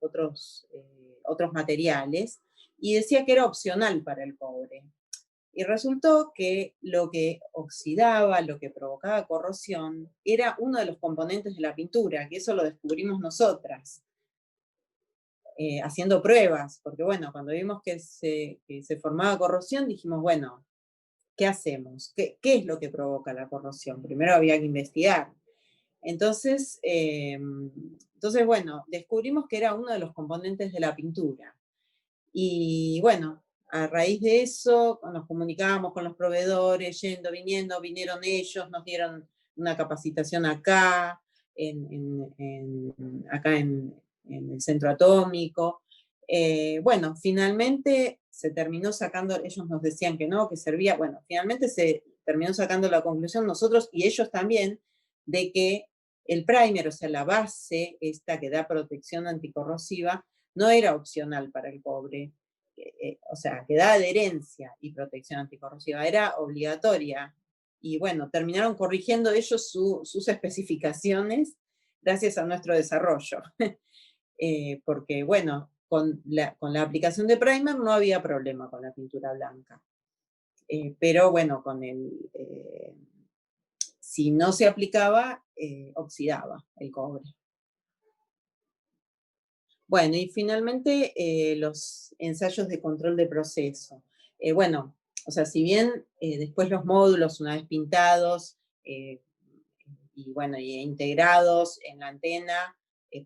materiales, y decía que era opcional para el cobre. Y resultó que lo que oxidaba, lo que provocaba corrosión, era uno de los componentes de la pintura, que eso lo descubrimos nosotras, haciendo pruebas, porque bueno, cuando vimos que se formaba corrosión, dijimos, bueno, ¿qué hacemos? ¿Qué es lo que provoca la corrosión? Primero había que investigar. Entonces, bueno, descubrimos que era uno de los componentes de la pintura. Y bueno, a raíz de eso nos comunicábamos con los proveedores, yendo, viniendo, vinieron ellos, nos dieron una capacitación acá, acá en el centro atómico. Bueno, finalmente se terminó sacando, ellos nos decían que no, que servía, bueno, finalmente se terminó sacando la conclusión nosotros y ellos también, de que el primer, o sea, la base esta que da protección anticorrosiva, no era opcional para el cobre, o sea, que da adherencia y protección anticorrosiva, era obligatoria. Y bueno, terminaron corrigiendo ellos sus especificaciones gracias a nuestro desarrollo. Porque bueno, con la aplicación de primer no había problema con la pintura blanca. Pero bueno, si no se aplicaba, oxidaba el cobre. Bueno, y finalmente los ensayos de control de proceso. Bueno, o sea, si bien después los módulos, una vez pintados y bueno, y integrados en la antena,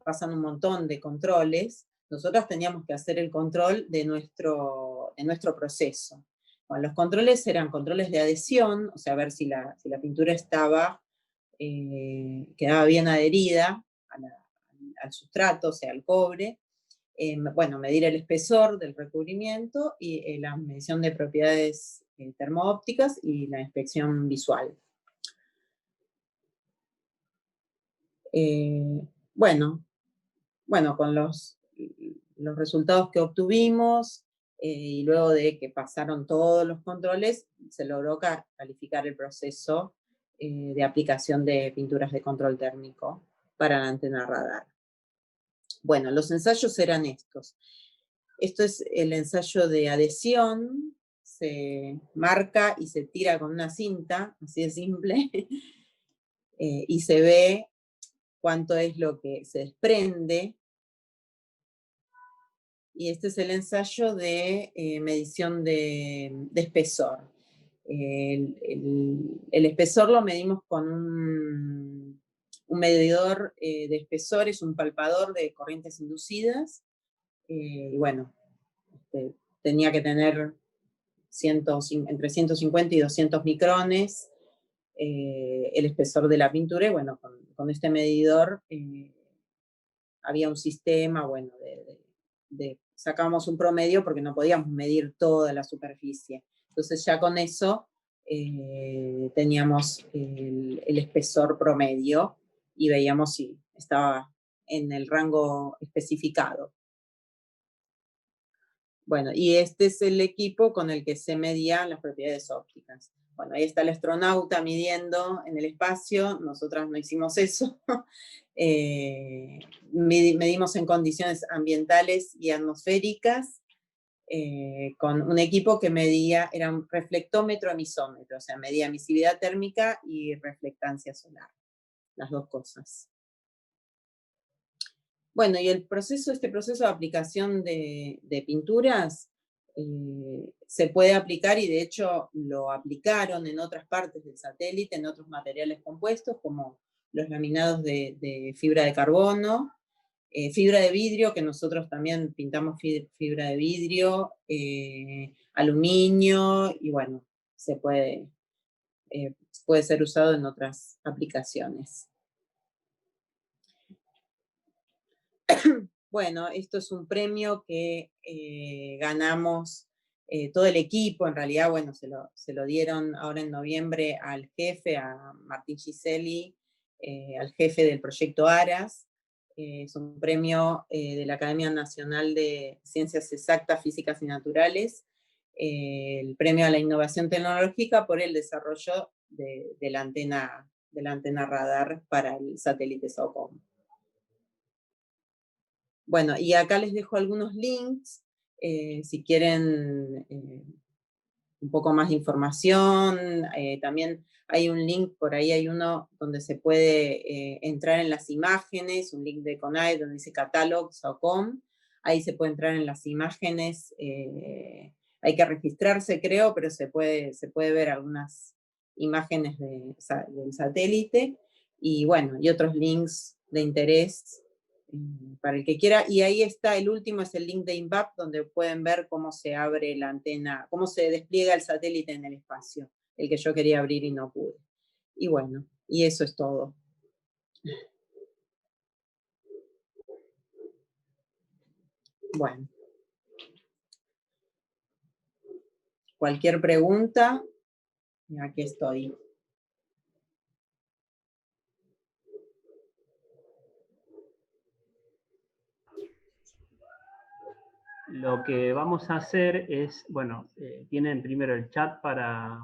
pasan un montón de controles, nosotros teníamos que hacer el control de nuestro proceso. Bueno, los controles eran controles de adhesión, o sea, ver si la pintura quedaba bien adherida al sustrato, o sea, al cobre. Bueno, medir el espesor del recubrimiento y la medición de propiedades termoópticas y la inspección visual. Bueno, con los resultados que obtuvimos y luego de que pasaron todos los controles, se logró calificar el proceso de aplicación de pinturas de control térmico para la antena radar. Bueno, los ensayos eran estos. Esto es el ensayo de adhesión, se marca y se tira con una cinta, así de simple, y se ve cuánto es lo que se desprende. Y este es el ensayo de medición de espesor. El espesor lo medimos con un medidor de espesor, es un palpador de corrientes inducidas, y bueno, tenía que tener entre 150 y 200 micrones el espesor de la pintura, y bueno, con este medidor había un sistema, bueno, sacábamos un promedio porque no podíamos medir toda la superficie. Entonces ya con eso teníamos el espesor promedio y veíamos si estaba en el rango especificado. Bueno, y este es el equipo con el que se medían las propiedades ópticas. Bueno, ahí está el astronauta midiendo en el espacio, nosotras no hicimos eso. Medimos en condiciones ambientales y atmosféricas, con un equipo que medía, era un reflectómetro emisómetro, o sea, medía emisividad térmica y reflectancia solar, las dos cosas. Bueno, y este proceso de aplicación de pinturas se puede aplicar, y de hecho lo aplicaron en otras partes del satélite, en otros materiales compuestos, como los laminados de fibra de carbono, fibra de vidrio, que nosotros también pintamos fibra de vidrio, aluminio, y bueno, puede ser usado en otras aplicaciones. Bueno, esto es un premio que ganamos todo el equipo, en realidad, bueno, se lo dieron ahora en noviembre al jefe, a Martín Giselli, al jefe del proyecto ARAS. Es un premio de la Academia Nacional de Ciencias Exactas, Físicas y Naturales, el premio a la innovación tecnológica por el desarrollo de la antena radar para el satélite SOCOM. Bueno, y acá les dejo algunos links, si quieren un poco más de información. También hay un link, por ahí hay uno donde se puede entrar en las imágenes, un link de CONAE donde dice Catalog SOCOM. Ahí se puede entrar en las imágenes, hay que registrarse creo, pero se puede ver algunas imágenes del satélite, y bueno, y otros links de interés para el que quiera. Y ahí está, el último es el link de INVAP, donde pueden ver cómo se abre la antena, cómo se despliega el satélite en el espacio, el que yo quería abrir y no pude. Y bueno, y eso es todo. Bueno. Cualquier pregunta, aquí estoy. Lo que vamos a hacer es, bueno, tienen primero el chat para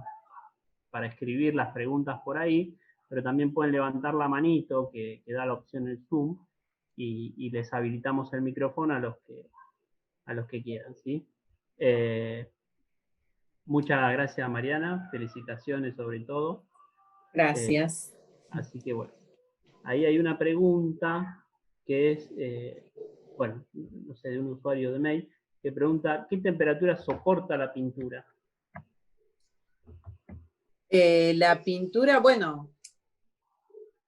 escribir las preguntas por ahí, pero también pueden levantar la manito que da la opción en Zoom y les habilitamos el micrófono a los que quieran, ¿sí? Muchas gracias, Mariana, felicitaciones sobre todo. Gracias. Así que bueno, ahí hay una pregunta que es, bueno, no sé, de un usuario de mail, que pregunta, ¿qué temperatura soporta la pintura? La pintura, bueno,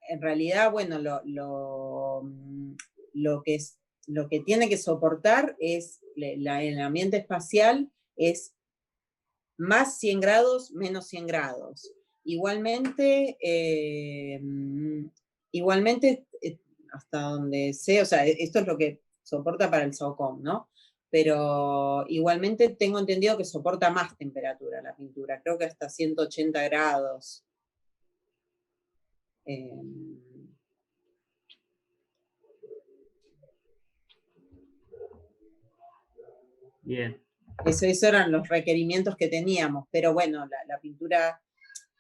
en realidad, bueno, lo que tiene que soportar es, el ambiente espacial es más 100 grados, menos 100 grados. Igualmente, hasta donde sé, o sea, esto es lo que soporta para el SOCOM, ¿no? Pero igualmente tengo entendido que soporta más temperatura la pintura, creo que hasta 180 grados. Bien. Esos eran los requerimientos que teníamos, pero bueno, la pintura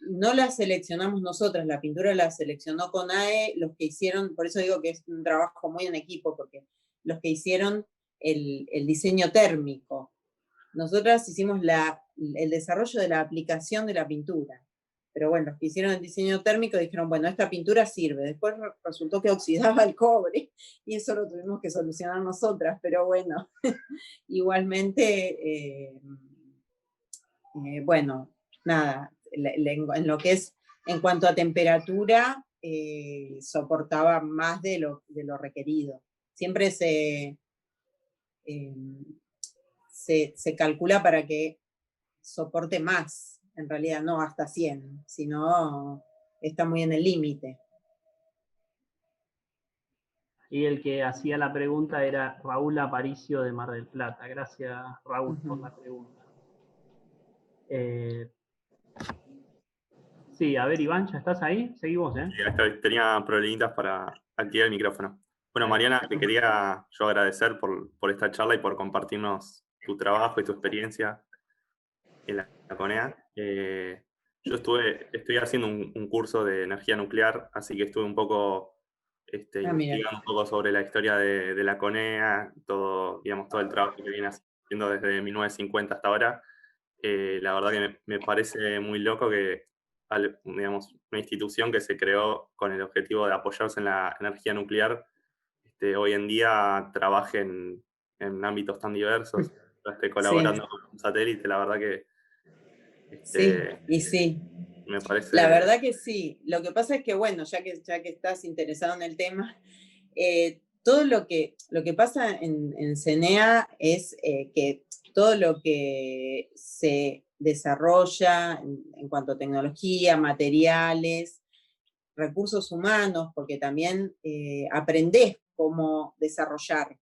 no la seleccionamos nosotras, la pintura la seleccionó CONAE, los que hicieron, por eso digo que es un trabajo muy en equipo, porque los que hicieron el diseño térmico. Nosotras hicimos el desarrollo de la aplicación de la pintura, pero bueno, los que hicieron el diseño térmico dijeron, bueno, esta pintura sirve. Después resultó que oxidaba el cobre, y eso lo tuvimos que solucionar nosotras, pero bueno, igualmente, bueno, nada, en lo que es, en cuanto a temperatura, soportaba más de lo requerido. Siempre se calcula para que soporte más, en realidad no hasta 100, sino está muy en el límite. Y el que hacía la pregunta era Raúl Aparicio de Mar del Plata. Gracias, Raúl, por la pregunta. Sí, a ver, Iván, ¿ya estás ahí? Seguimos, ¿eh? Sí, tenía problemitas para activar el micrófono. Bueno, Mariana, te quería yo agradecer por esta charla y por compartirnos tu trabajo y tu experiencia en la CONEA. Yo estoy haciendo un curso de energía nuclear, así que estuve un poco investigando un poco sobre la historia de la CONEA, todo el trabajo que viene haciendo desde 1950 hasta ahora. La verdad que me parece muy loco que, digamos, una institución que se creó con el objetivo de apoyarse en la energía nuclear, hoy en día trabaje en ámbitos tan diversos, colaborando con un satélite, la verdad que... Sí, y sí. Me parece... La verdad que sí. Lo que pasa es que, bueno, ya que estás interesado en el tema, todo lo que pasa en CENEA es que todo lo que se desarrolla en cuanto a tecnología, materiales, recursos humanos, porque también aprendés cómo desarrollar.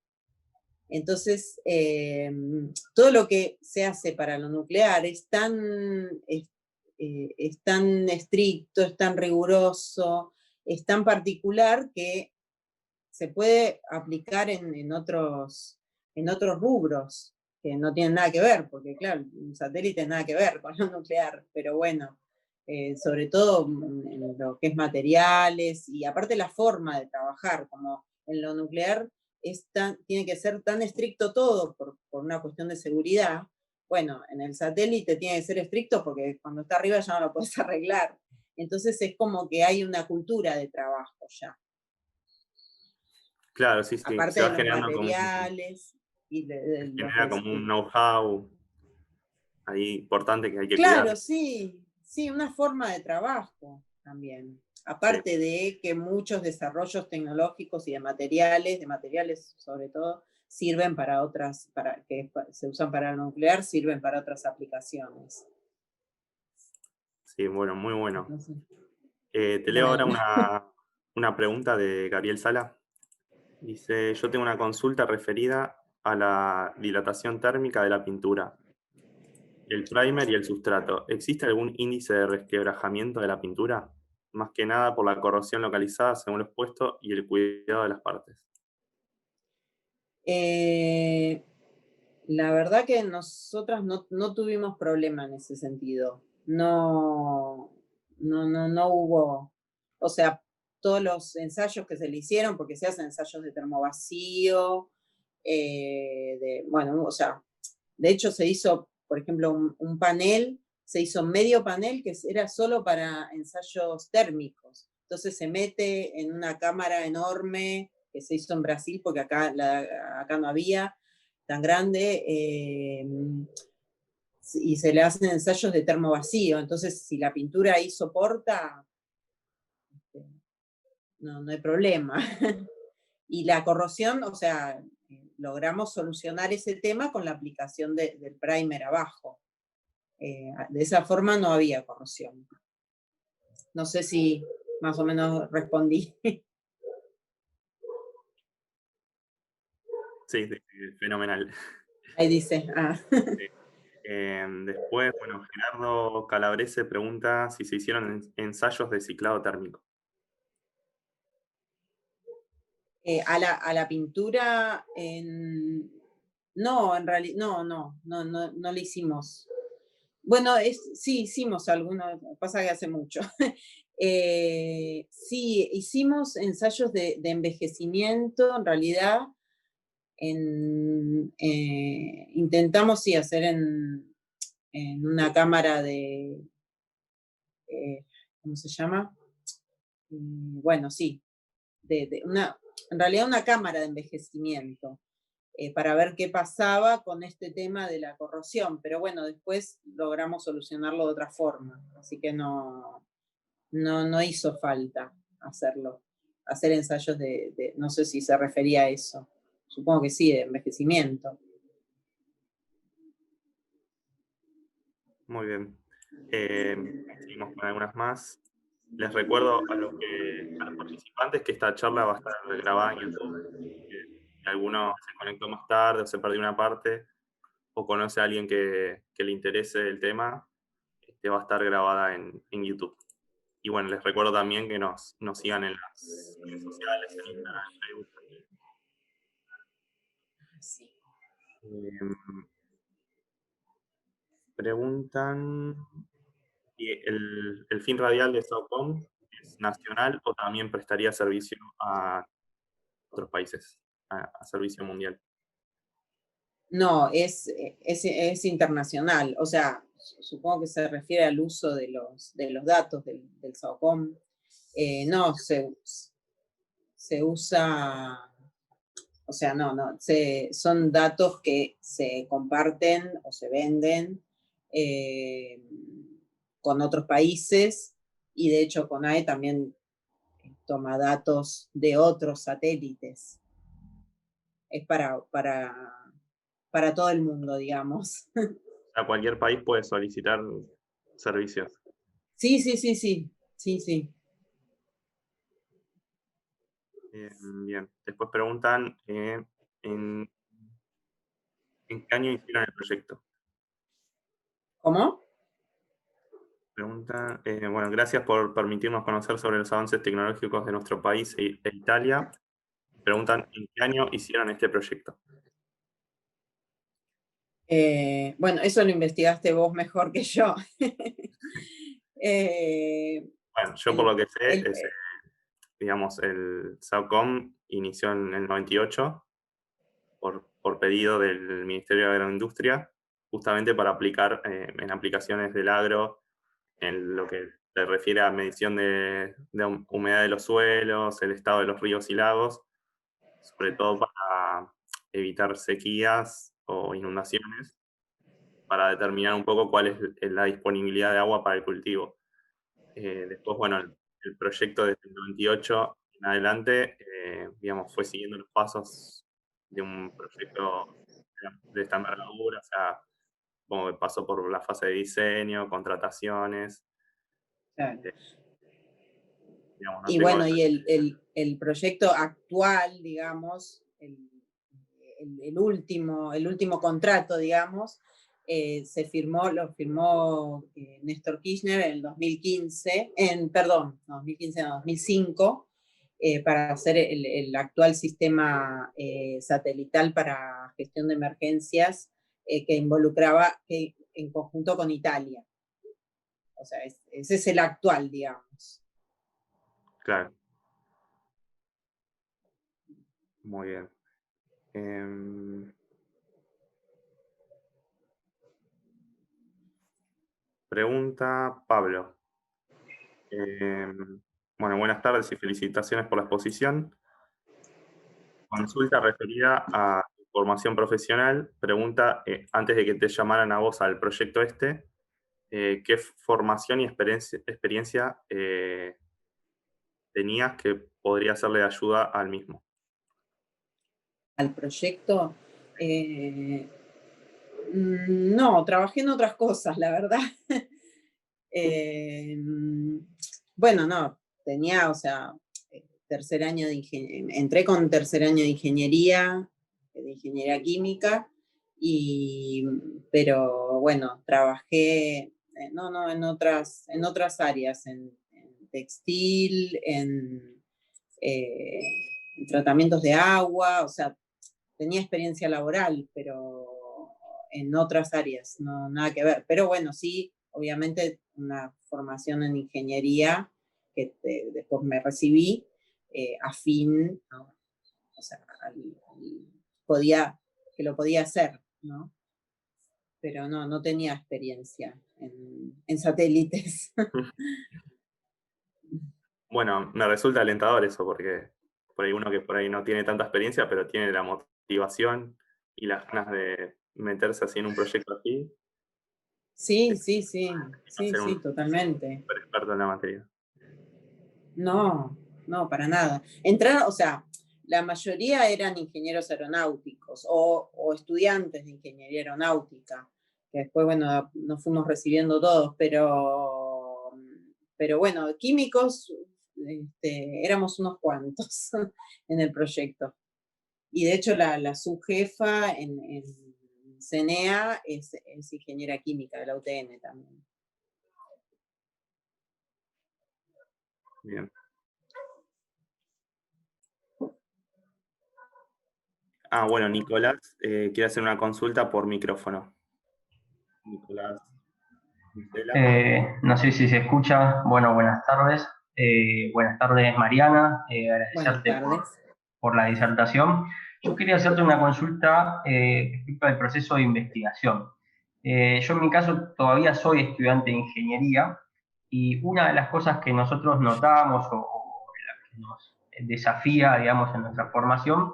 Entonces, todo lo que se hace para lo nuclear es tan estricto, es tan riguroso, es tan particular que se puede aplicar en otros rubros que no tienen nada que ver, porque claro, un satélite nada que ver con lo nuclear, pero bueno, sobre todo en lo que es materiales y aparte la forma de trabajar, como en lo nuclear tiene que ser tan estricto todo por una cuestión de seguridad. Bueno, en el satélite tiene que ser estricto porque cuando está arriba ya no lo puedes arreglar. Entonces es como que hay una cultura de trabajo ya. Claro, sí, sí. Aparte Se va de los generando materiales y se genera como un know-how ahí importante que hay que Claro, cuidar. sí, una forma de trabajo también. Sí. Aparte de que muchos desarrollos tecnológicos y de materiales sobre todo, sirven para otras, que se usan para el nuclear, sirven para otras aplicaciones. Sí, bueno, muy bueno. Entonces, Te leo ahora bueno. una pregunta de Gabriel Sala. Dice, yo tengo una consulta referida a la dilatación térmica de la pintura, el primer y el sustrato. ¿Existe algún índice de resquebrajamiento de la pintura? Más que nada por la corrosión localizada según lo expuesto y el cuidado de las partes. La verdad que nosotras no tuvimos problema en ese sentido. No hubo, o sea, todos los ensayos que se le hicieron, porque se hacen ensayos de termovacío, bueno, o sea, de hecho se hizo, por ejemplo, un panel, se hizo medio panel que era solo para ensayos térmicos. Entonces se mete en una cámara enorme que se hizo en Brasil, porque acá no había tan grande, y se le hacen ensayos de termovacío. Entonces, si la pintura ahí soporta, no hay problema. Y la corrosión, o sea, logramos solucionar ese tema con la aplicación del primer abajo. De esa forma no había corrosión. No sé si más o menos respondí. Sí, sí, fenomenal. Ahí dice. Sí. Después, bueno, Gerardo Calabrese pregunta si se hicieron ensayos de ciclado térmico. A la pintura, no, en realidad, no le hicimos. Bueno, sí, hicimos algunos, pasa que hace mucho. Sí, hicimos ensayos de envejecimiento, en realidad, intentamos sí hacer en una cámara de, ¿cómo se llama? Bueno, sí, en realidad una cámara de envejecimiento, para ver qué pasaba con este tema de la corrosión, pero bueno, después logramos solucionarlo de otra forma, así que no hizo falta hacerlo, hacer ensayos no sé si se refería a eso, supongo que sí, de envejecimiento. Muy bien. Seguimos con algunas más. Les recuerdo a los participantes que esta charla va a estar grabada en YouTube. Si alguno se conectó más tarde o se perdió una parte o conoce a alguien que le interese el tema, va a estar grabada en YouTube. Y bueno, les recuerdo también que nos sigan en las redes sociales, en Instagram, en Facebook. Sí. Preguntan si el fin radial de SOCOM es nacional o también prestaría servicio a otros países, a servicio mundial. No, es internacional, o sea, supongo que se refiere al uso de los datos del SOCOM. No, se usa, o sea, son datos que se comparten o se venden con otros países, y de hecho CONAE también toma datos de otros satélites. Es para todo el mundo, digamos. A cualquier país puede solicitar servicios. Sí. Bien. Después preguntan ¿en qué año hicieron el proyecto? ¿Cómo? Pregunta, bueno, gracias por permitirnos conocer sobre los avances tecnológicos de nuestro país e Italia. Preguntan, ¿en qué año hicieron este proyecto? Bueno, eso lo investigaste vos mejor que yo. Bueno, yo por lo que sé, digamos, el SAOCOM inició en el 98 por pedido del Ministerio de Agroindustria, justamente para aplicar en aplicaciones del agro, en lo que se refiere a medición de humedad de los suelos, el estado de los ríos y lagos, sobre todo para evitar sequías o inundaciones, para determinar un poco cuál es la disponibilidad de agua para el cultivo. Después, bueno, el proyecto desde el 98 en adelante, digamos, fue siguiendo los pasos de un proyecto de esta envergadura, o sea, como que pasó por la fase de diseño, contrataciones. Claro. Digamos, no Y tengo- bueno, y el proyecto actual, digamos, el último contrato, digamos, lo firmó Néstor Kirchner en el 2015, perdón, no, 2015, no, 2005, para hacer el actual sistema satelital para gestión de emergencias que involucraba en conjunto con Italia. O sea, ese es el actual, digamos. Claro. Muy bien. Pregunta Pablo. Bueno, buenas tardes y felicitaciones por la exposición. Consulta referida a formación profesional. Pregunta, antes de que te llamaran a vos al proyecto ¿qué formación y experiencia tenías que podría serle de ayuda al mismo? Al proyecto, no, trabajé en otras cosas, la verdad. Bueno, no, tenía, o sea, tercer año de ingeniería, entré con tercer año de ingeniería química, pero bueno, trabajé, en otras áreas, en textil, en tratamientos de agua, o sea, tenía experiencia laboral, pero en otras áreas, no, nada que ver. Pero bueno, sí, obviamente una formación en ingeniería, que después me recibí, afín, ¿no? O sea, que lo podía hacer, ¿no? Pero no tenía experiencia en satélites. Bueno, me resulta alentador eso, porque por ahí uno que por ahí no tiene tanta experiencia, pero tiene la motivación y las ganas de meterse así en un proyecto así, Sí, ser un totalmente. super experto en la materia. No, para nada. O sea, la mayoría eran ingenieros aeronáuticos o estudiantes de ingeniería aeronáutica, que después, bueno, nos fuimos recibiendo todos, pero bueno, químicos éramos unos cuantos en el proyecto. Y de hecho la subjefa en CENEA es ingeniera química de la UTN también. Bien. Bueno, Nicolás quiere hacer una consulta por micrófono. Nicolás. No sé si se escucha. Bueno, buenas tardes. Buenas tardes, Mariana. Agradecerte por la disertación. Yo quería hacerte una consulta respecto al proceso de investigación. Yo en mi caso todavía soy estudiante de ingeniería y una de las cosas que nosotros notamos o la que nos desafía, digamos, en nuestra formación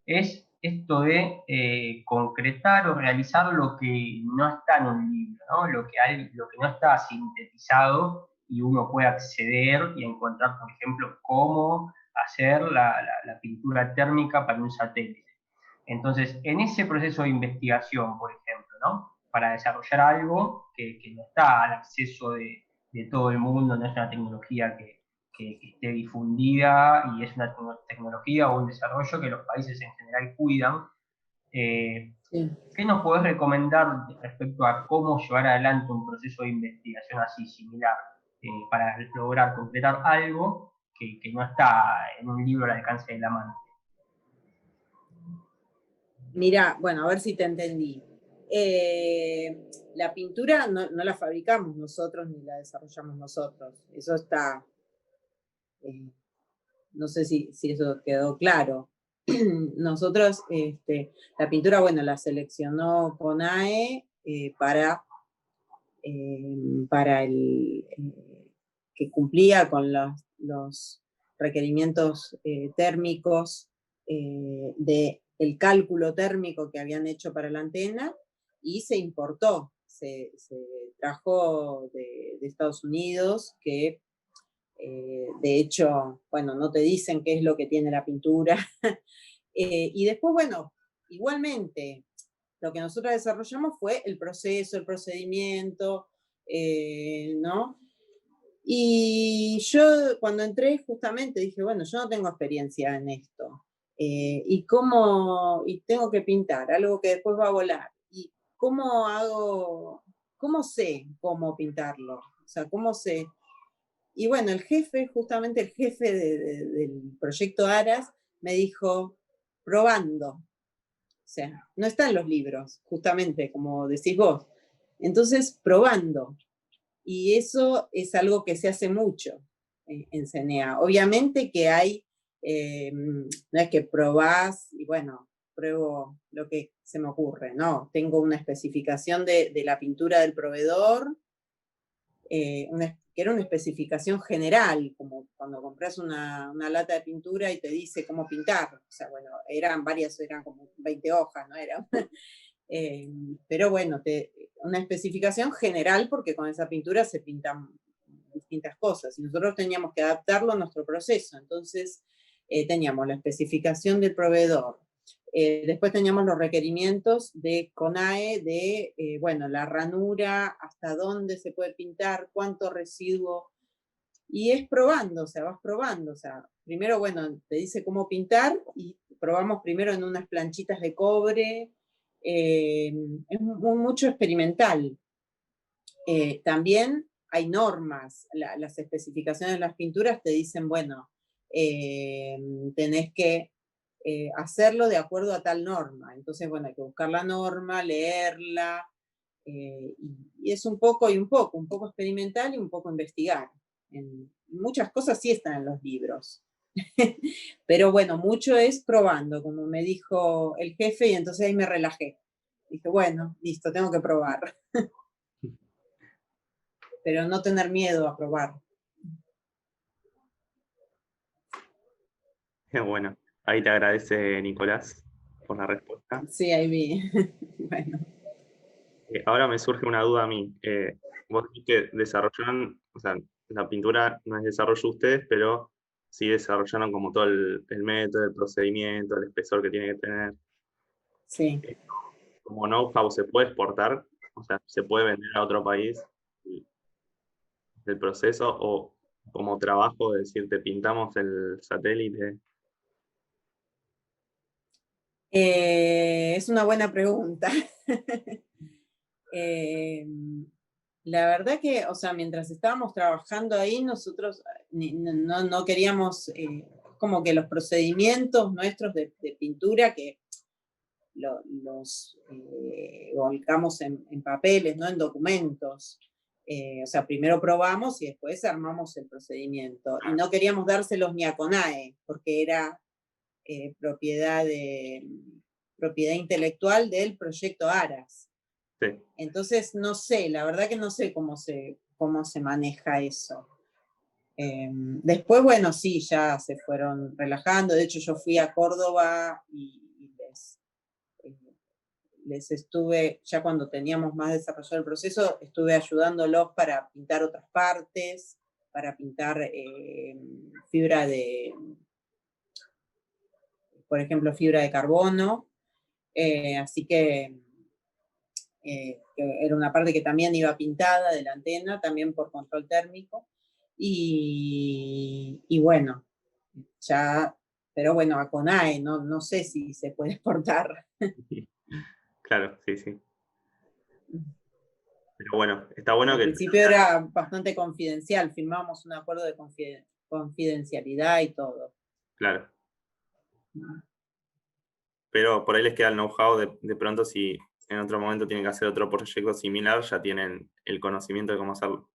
es esto de concretar o realizar lo que no está en un libro, ¿no? Lo que no está sintetizado y uno puede acceder y encontrar, por ejemplo, cómo hacer la pintura térmica para un satélite. Entonces, en ese proceso de investigación, por ejemplo, ¿no? Para desarrollar algo que no está al acceso de todo el mundo, no es una tecnología que esté difundida y es una tecnología o un desarrollo que los países en general cuidan. Sí. ¿Qué nos podés recomendar respecto a cómo llevar adelante un proceso de investigación así similar para lograr completar algo que no está en un libro al alcance de la mano? Mirá, bueno, a ver si te entendí. La pintura no la fabricamos nosotros ni la desarrollamos nosotros. Eso está, no sé si eso quedó claro. Nosotros, la pintura, bueno, la seleccionó CONAE para que cumplía con los requerimientos térmicos del cálculo térmico que habían hecho para la antena, y se importó, se trajo de Estados Unidos, que de hecho, bueno, no te dicen qué es lo que tiene la pintura. Y después, bueno, igualmente, lo que nosotros desarrollamos fue el proceso, el procedimiento, ¿no? Y yo cuando entré justamente dije, bueno, yo no tengo experiencia en esto. Y tengo que pintar algo que después va a volar. ¿Y cómo sé cómo pintarlo? O sea, ¿cómo sé? Y bueno, justamente el jefe del proyecto Aras, me dijo, probando. O sea, no está en los libros, justamente, como decís vos. Entonces, probando. Y eso es algo que se hace mucho en CENEA. Obviamente que hay, no es que probás y bueno, pruebo lo que se me ocurre, no. Tengo una especificación de la pintura del proveedor, que era una especificación general, como cuando compras una lata de pintura y te dice cómo pintar. O sea, bueno, eran como 20 hojas, ¿no? Era pero bueno, una especificación general, porque con esa pintura se pintan distintas cosas y nosotros teníamos que adaptarlo a nuestro proceso. Entonces teníamos la especificación del proveedor, después teníamos los requerimientos de CONAE de, bueno, la ranura, hasta dónde se puede pintar, cuánto residuo, y es probando, o sea, vas probando, o sea, primero, bueno, te dice cómo pintar y probamos primero en unas planchitas de cobre. Es mucho experimental. También hay normas, las especificaciones de las pinturas te dicen, bueno, tenés que hacerlo de acuerdo a tal norma. Entonces, bueno, hay que buscar la norma, leerla, y es un poco experimental y un poco investigar. Muchas cosas sí están en los libros. Pero bueno, mucho es probando, como me dijo el jefe, y entonces ahí me relajé. Dije, bueno, listo, tengo que probar. Pero no tener miedo a probar. Bueno, ahí te agradece Nicolás por la respuesta. Sí, ahí vi. Bueno. Ahora me surge una duda a mí. Vos dijiste que desarrollaron, o sea, la pintura no es desarrollo de ustedes, pero sí desarrollaron como todo el método, el procedimiento, el espesor que tiene que tener. Sí. Como know-how se puede exportar, o sea, se puede vender a otro país el proceso, o como trabajo de decir, te pintamos el satélite. Es una buena pregunta. La verdad que, o sea, mientras estábamos trabajando ahí, nosotros no queríamos, como que los procedimientos nuestros de pintura, que los volcamos en papeles, ¿no? En documentos. O sea, primero probamos y después armamos el procedimiento. Y no queríamos dárselos ni a CONAE, porque era propiedad intelectual del proyecto Aras. Sí. Entonces, no sé, la verdad que no sé cómo se maneja eso. Después, bueno, sí, ya se fueron relajando. De hecho, yo fui a Córdoba y les estuve, ya cuando teníamos más desarrollado el proceso, estuve ayudándolos para pintar otras partes, para pintar fibra de, por ejemplo, fibra de carbono, así que era una parte que también iba pintada de la antena, también por control térmico, y bueno, ya, pero bueno, a CONAE, no sé si se puede exportar. Claro, sí, sí. Pero bueno, está bueno Al que... principio era bastante confidencial, firmábamos un acuerdo de confidencialidad y todo. Claro. Pero por ahí les queda el know-how de pronto si en otro momento tienen que hacer otro proyecto similar, ya tienen el conocimiento de cómo hacerlo.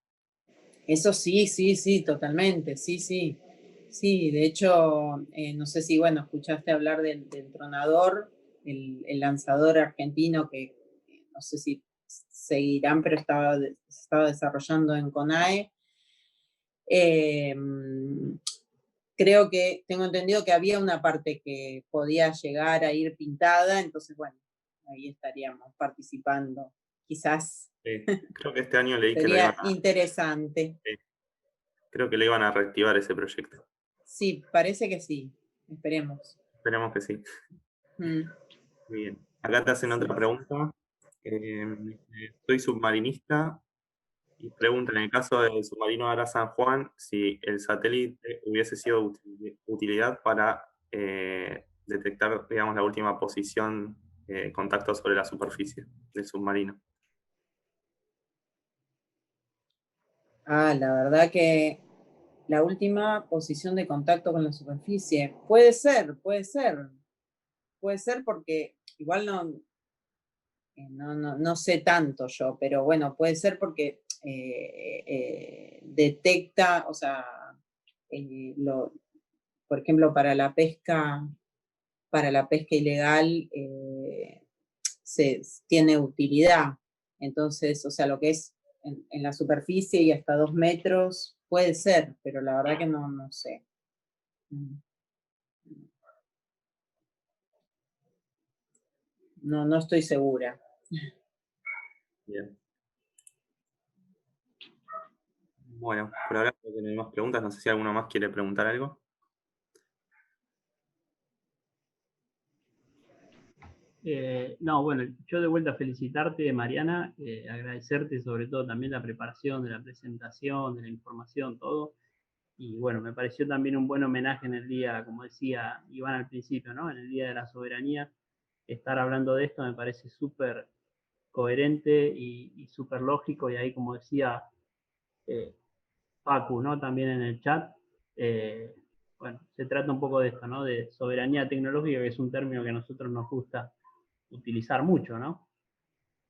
Eso sí, totalmente, sí. Sí, de hecho, no sé si, bueno, escuchaste hablar del Tronador, el lanzador argentino que no sé si seguirán, pero se estaba desarrollando en CONAE. Creo que, tengo entendido que había una parte que podía llegar a ir pintada, entonces, bueno, ahí estaríamos participando. Quizás Sí. Creo que este año leí que sería interesante. creo que le iban a reactivar ese proyecto. Sí, parece que sí. Esperemos. Esperemos que sí. Mm. Muy bien. Acá te hacen otra pregunta. Soy submarinista y pregunta, en el caso del submarino Ara San Juan, si el satélite hubiese sido utilidad para detectar, digamos, la última posición, contacto sobre la superficie del submarino. La verdad que la última posición de contacto con la superficie. Puede ser porque igual no sé tanto yo, pero bueno, puede ser porque detecta, o sea, por ejemplo, para la pesca ilegal tiene utilidad. Entonces, o sea, lo que es en la superficie y hasta 2 metros puede ser, pero la verdad que no sé. No estoy segura. Bien. Bueno, por ahora creo que no hay más preguntas. No sé si alguno más quiere preguntar algo. No, bueno, yo de vuelta felicitarte, Mariana, agradecerte sobre todo también la preparación de la presentación, de la información, todo. Y bueno, me pareció también un buen homenaje en el día, como decía Iván al principio, ¿no? En el Día de la Soberanía, estar hablando de esto me parece súper coherente y súper lógico. Y ahí, como decía Facu, ¿no? También en el chat, bueno, se trata un poco de esto, ¿no? De soberanía tecnológica, que es un término que a nosotros nos gusta utilizar mucho, ¿no?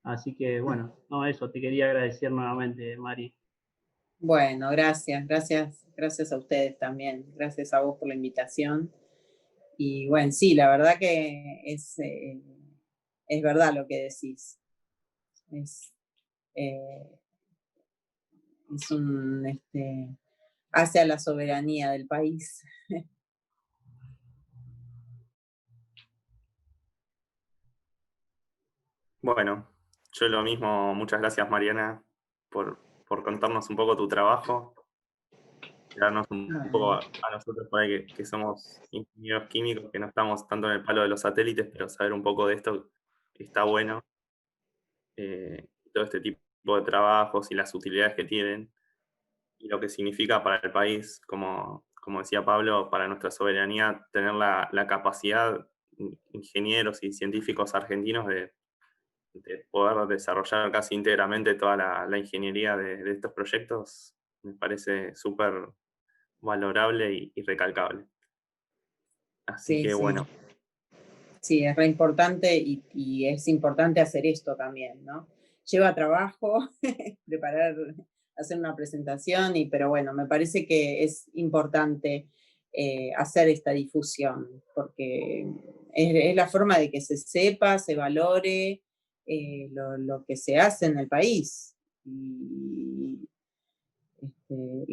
Así que, bueno, no, eso, te quería agradecer nuevamente, Mari. Bueno, gracias a ustedes también. Gracias a vos por la invitación. Y bueno, sí, la verdad que es verdad lo que decís. Es hacia la soberanía del país. Bueno, yo lo mismo. Muchas gracias, Mariana, por contarnos un poco tu trabajo, darnos un poco a nosotros por ahí que somos ingenieros químicos, que no estamos tanto en el palo de los satélites, pero saber un poco de esto está bueno. Todo este tipo de trabajos y las utilidades que tienen y lo que significa para el país, como decía Pablo, para nuestra soberanía, tener la capacidad, ingenieros y científicos argentinos, de poder desarrollar casi íntegramente toda la ingeniería de estos proyectos, me parece súper valorable y recalcable. Así Sí, que sí. bueno. Sí, es re importante y es importante hacer esto también, ¿no? Lleva trabajo hacer una presentación, pero bueno, me parece que es importante hacer esta difusión, porque es la forma de que se sepa, se valore lo que se hace en el país. Y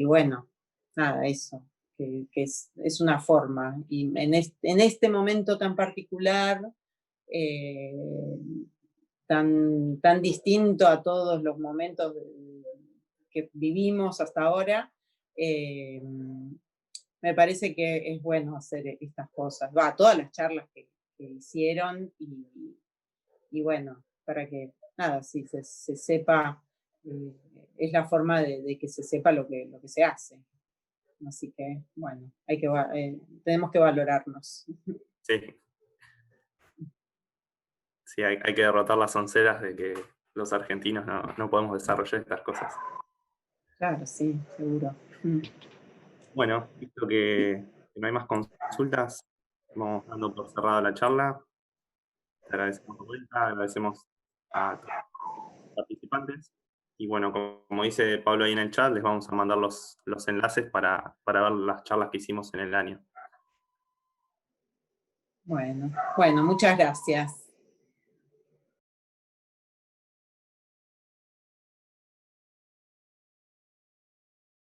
bueno, nada, eso, que es una forma. Y en este momento tan particular, tan distinto a todos los momentos que vivimos hasta ahora, me parece que es bueno hacer estas cosas. Todas las charlas que hicieron y bueno, para que, nada, sí, se sepa, es la forma de que se sepa lo que se hace. Así que, bueno, tenemos que valorarnos. Sí. Sí, hay que derrotar las onceras de que los argentinos no podemos desarrollar estas cosas. Claro, sí, seguro. Bueno, visto que no hay más consultas, vamos dando por cerrada la charla. Te agradecemos de vuelta, agradecemos a todos los participantes. Y bueno, como dice Pablo ahí en el chat, les vamos a mandar los enlaces para ver las charlas que hicimos en el año. Bueno, muchas gracias.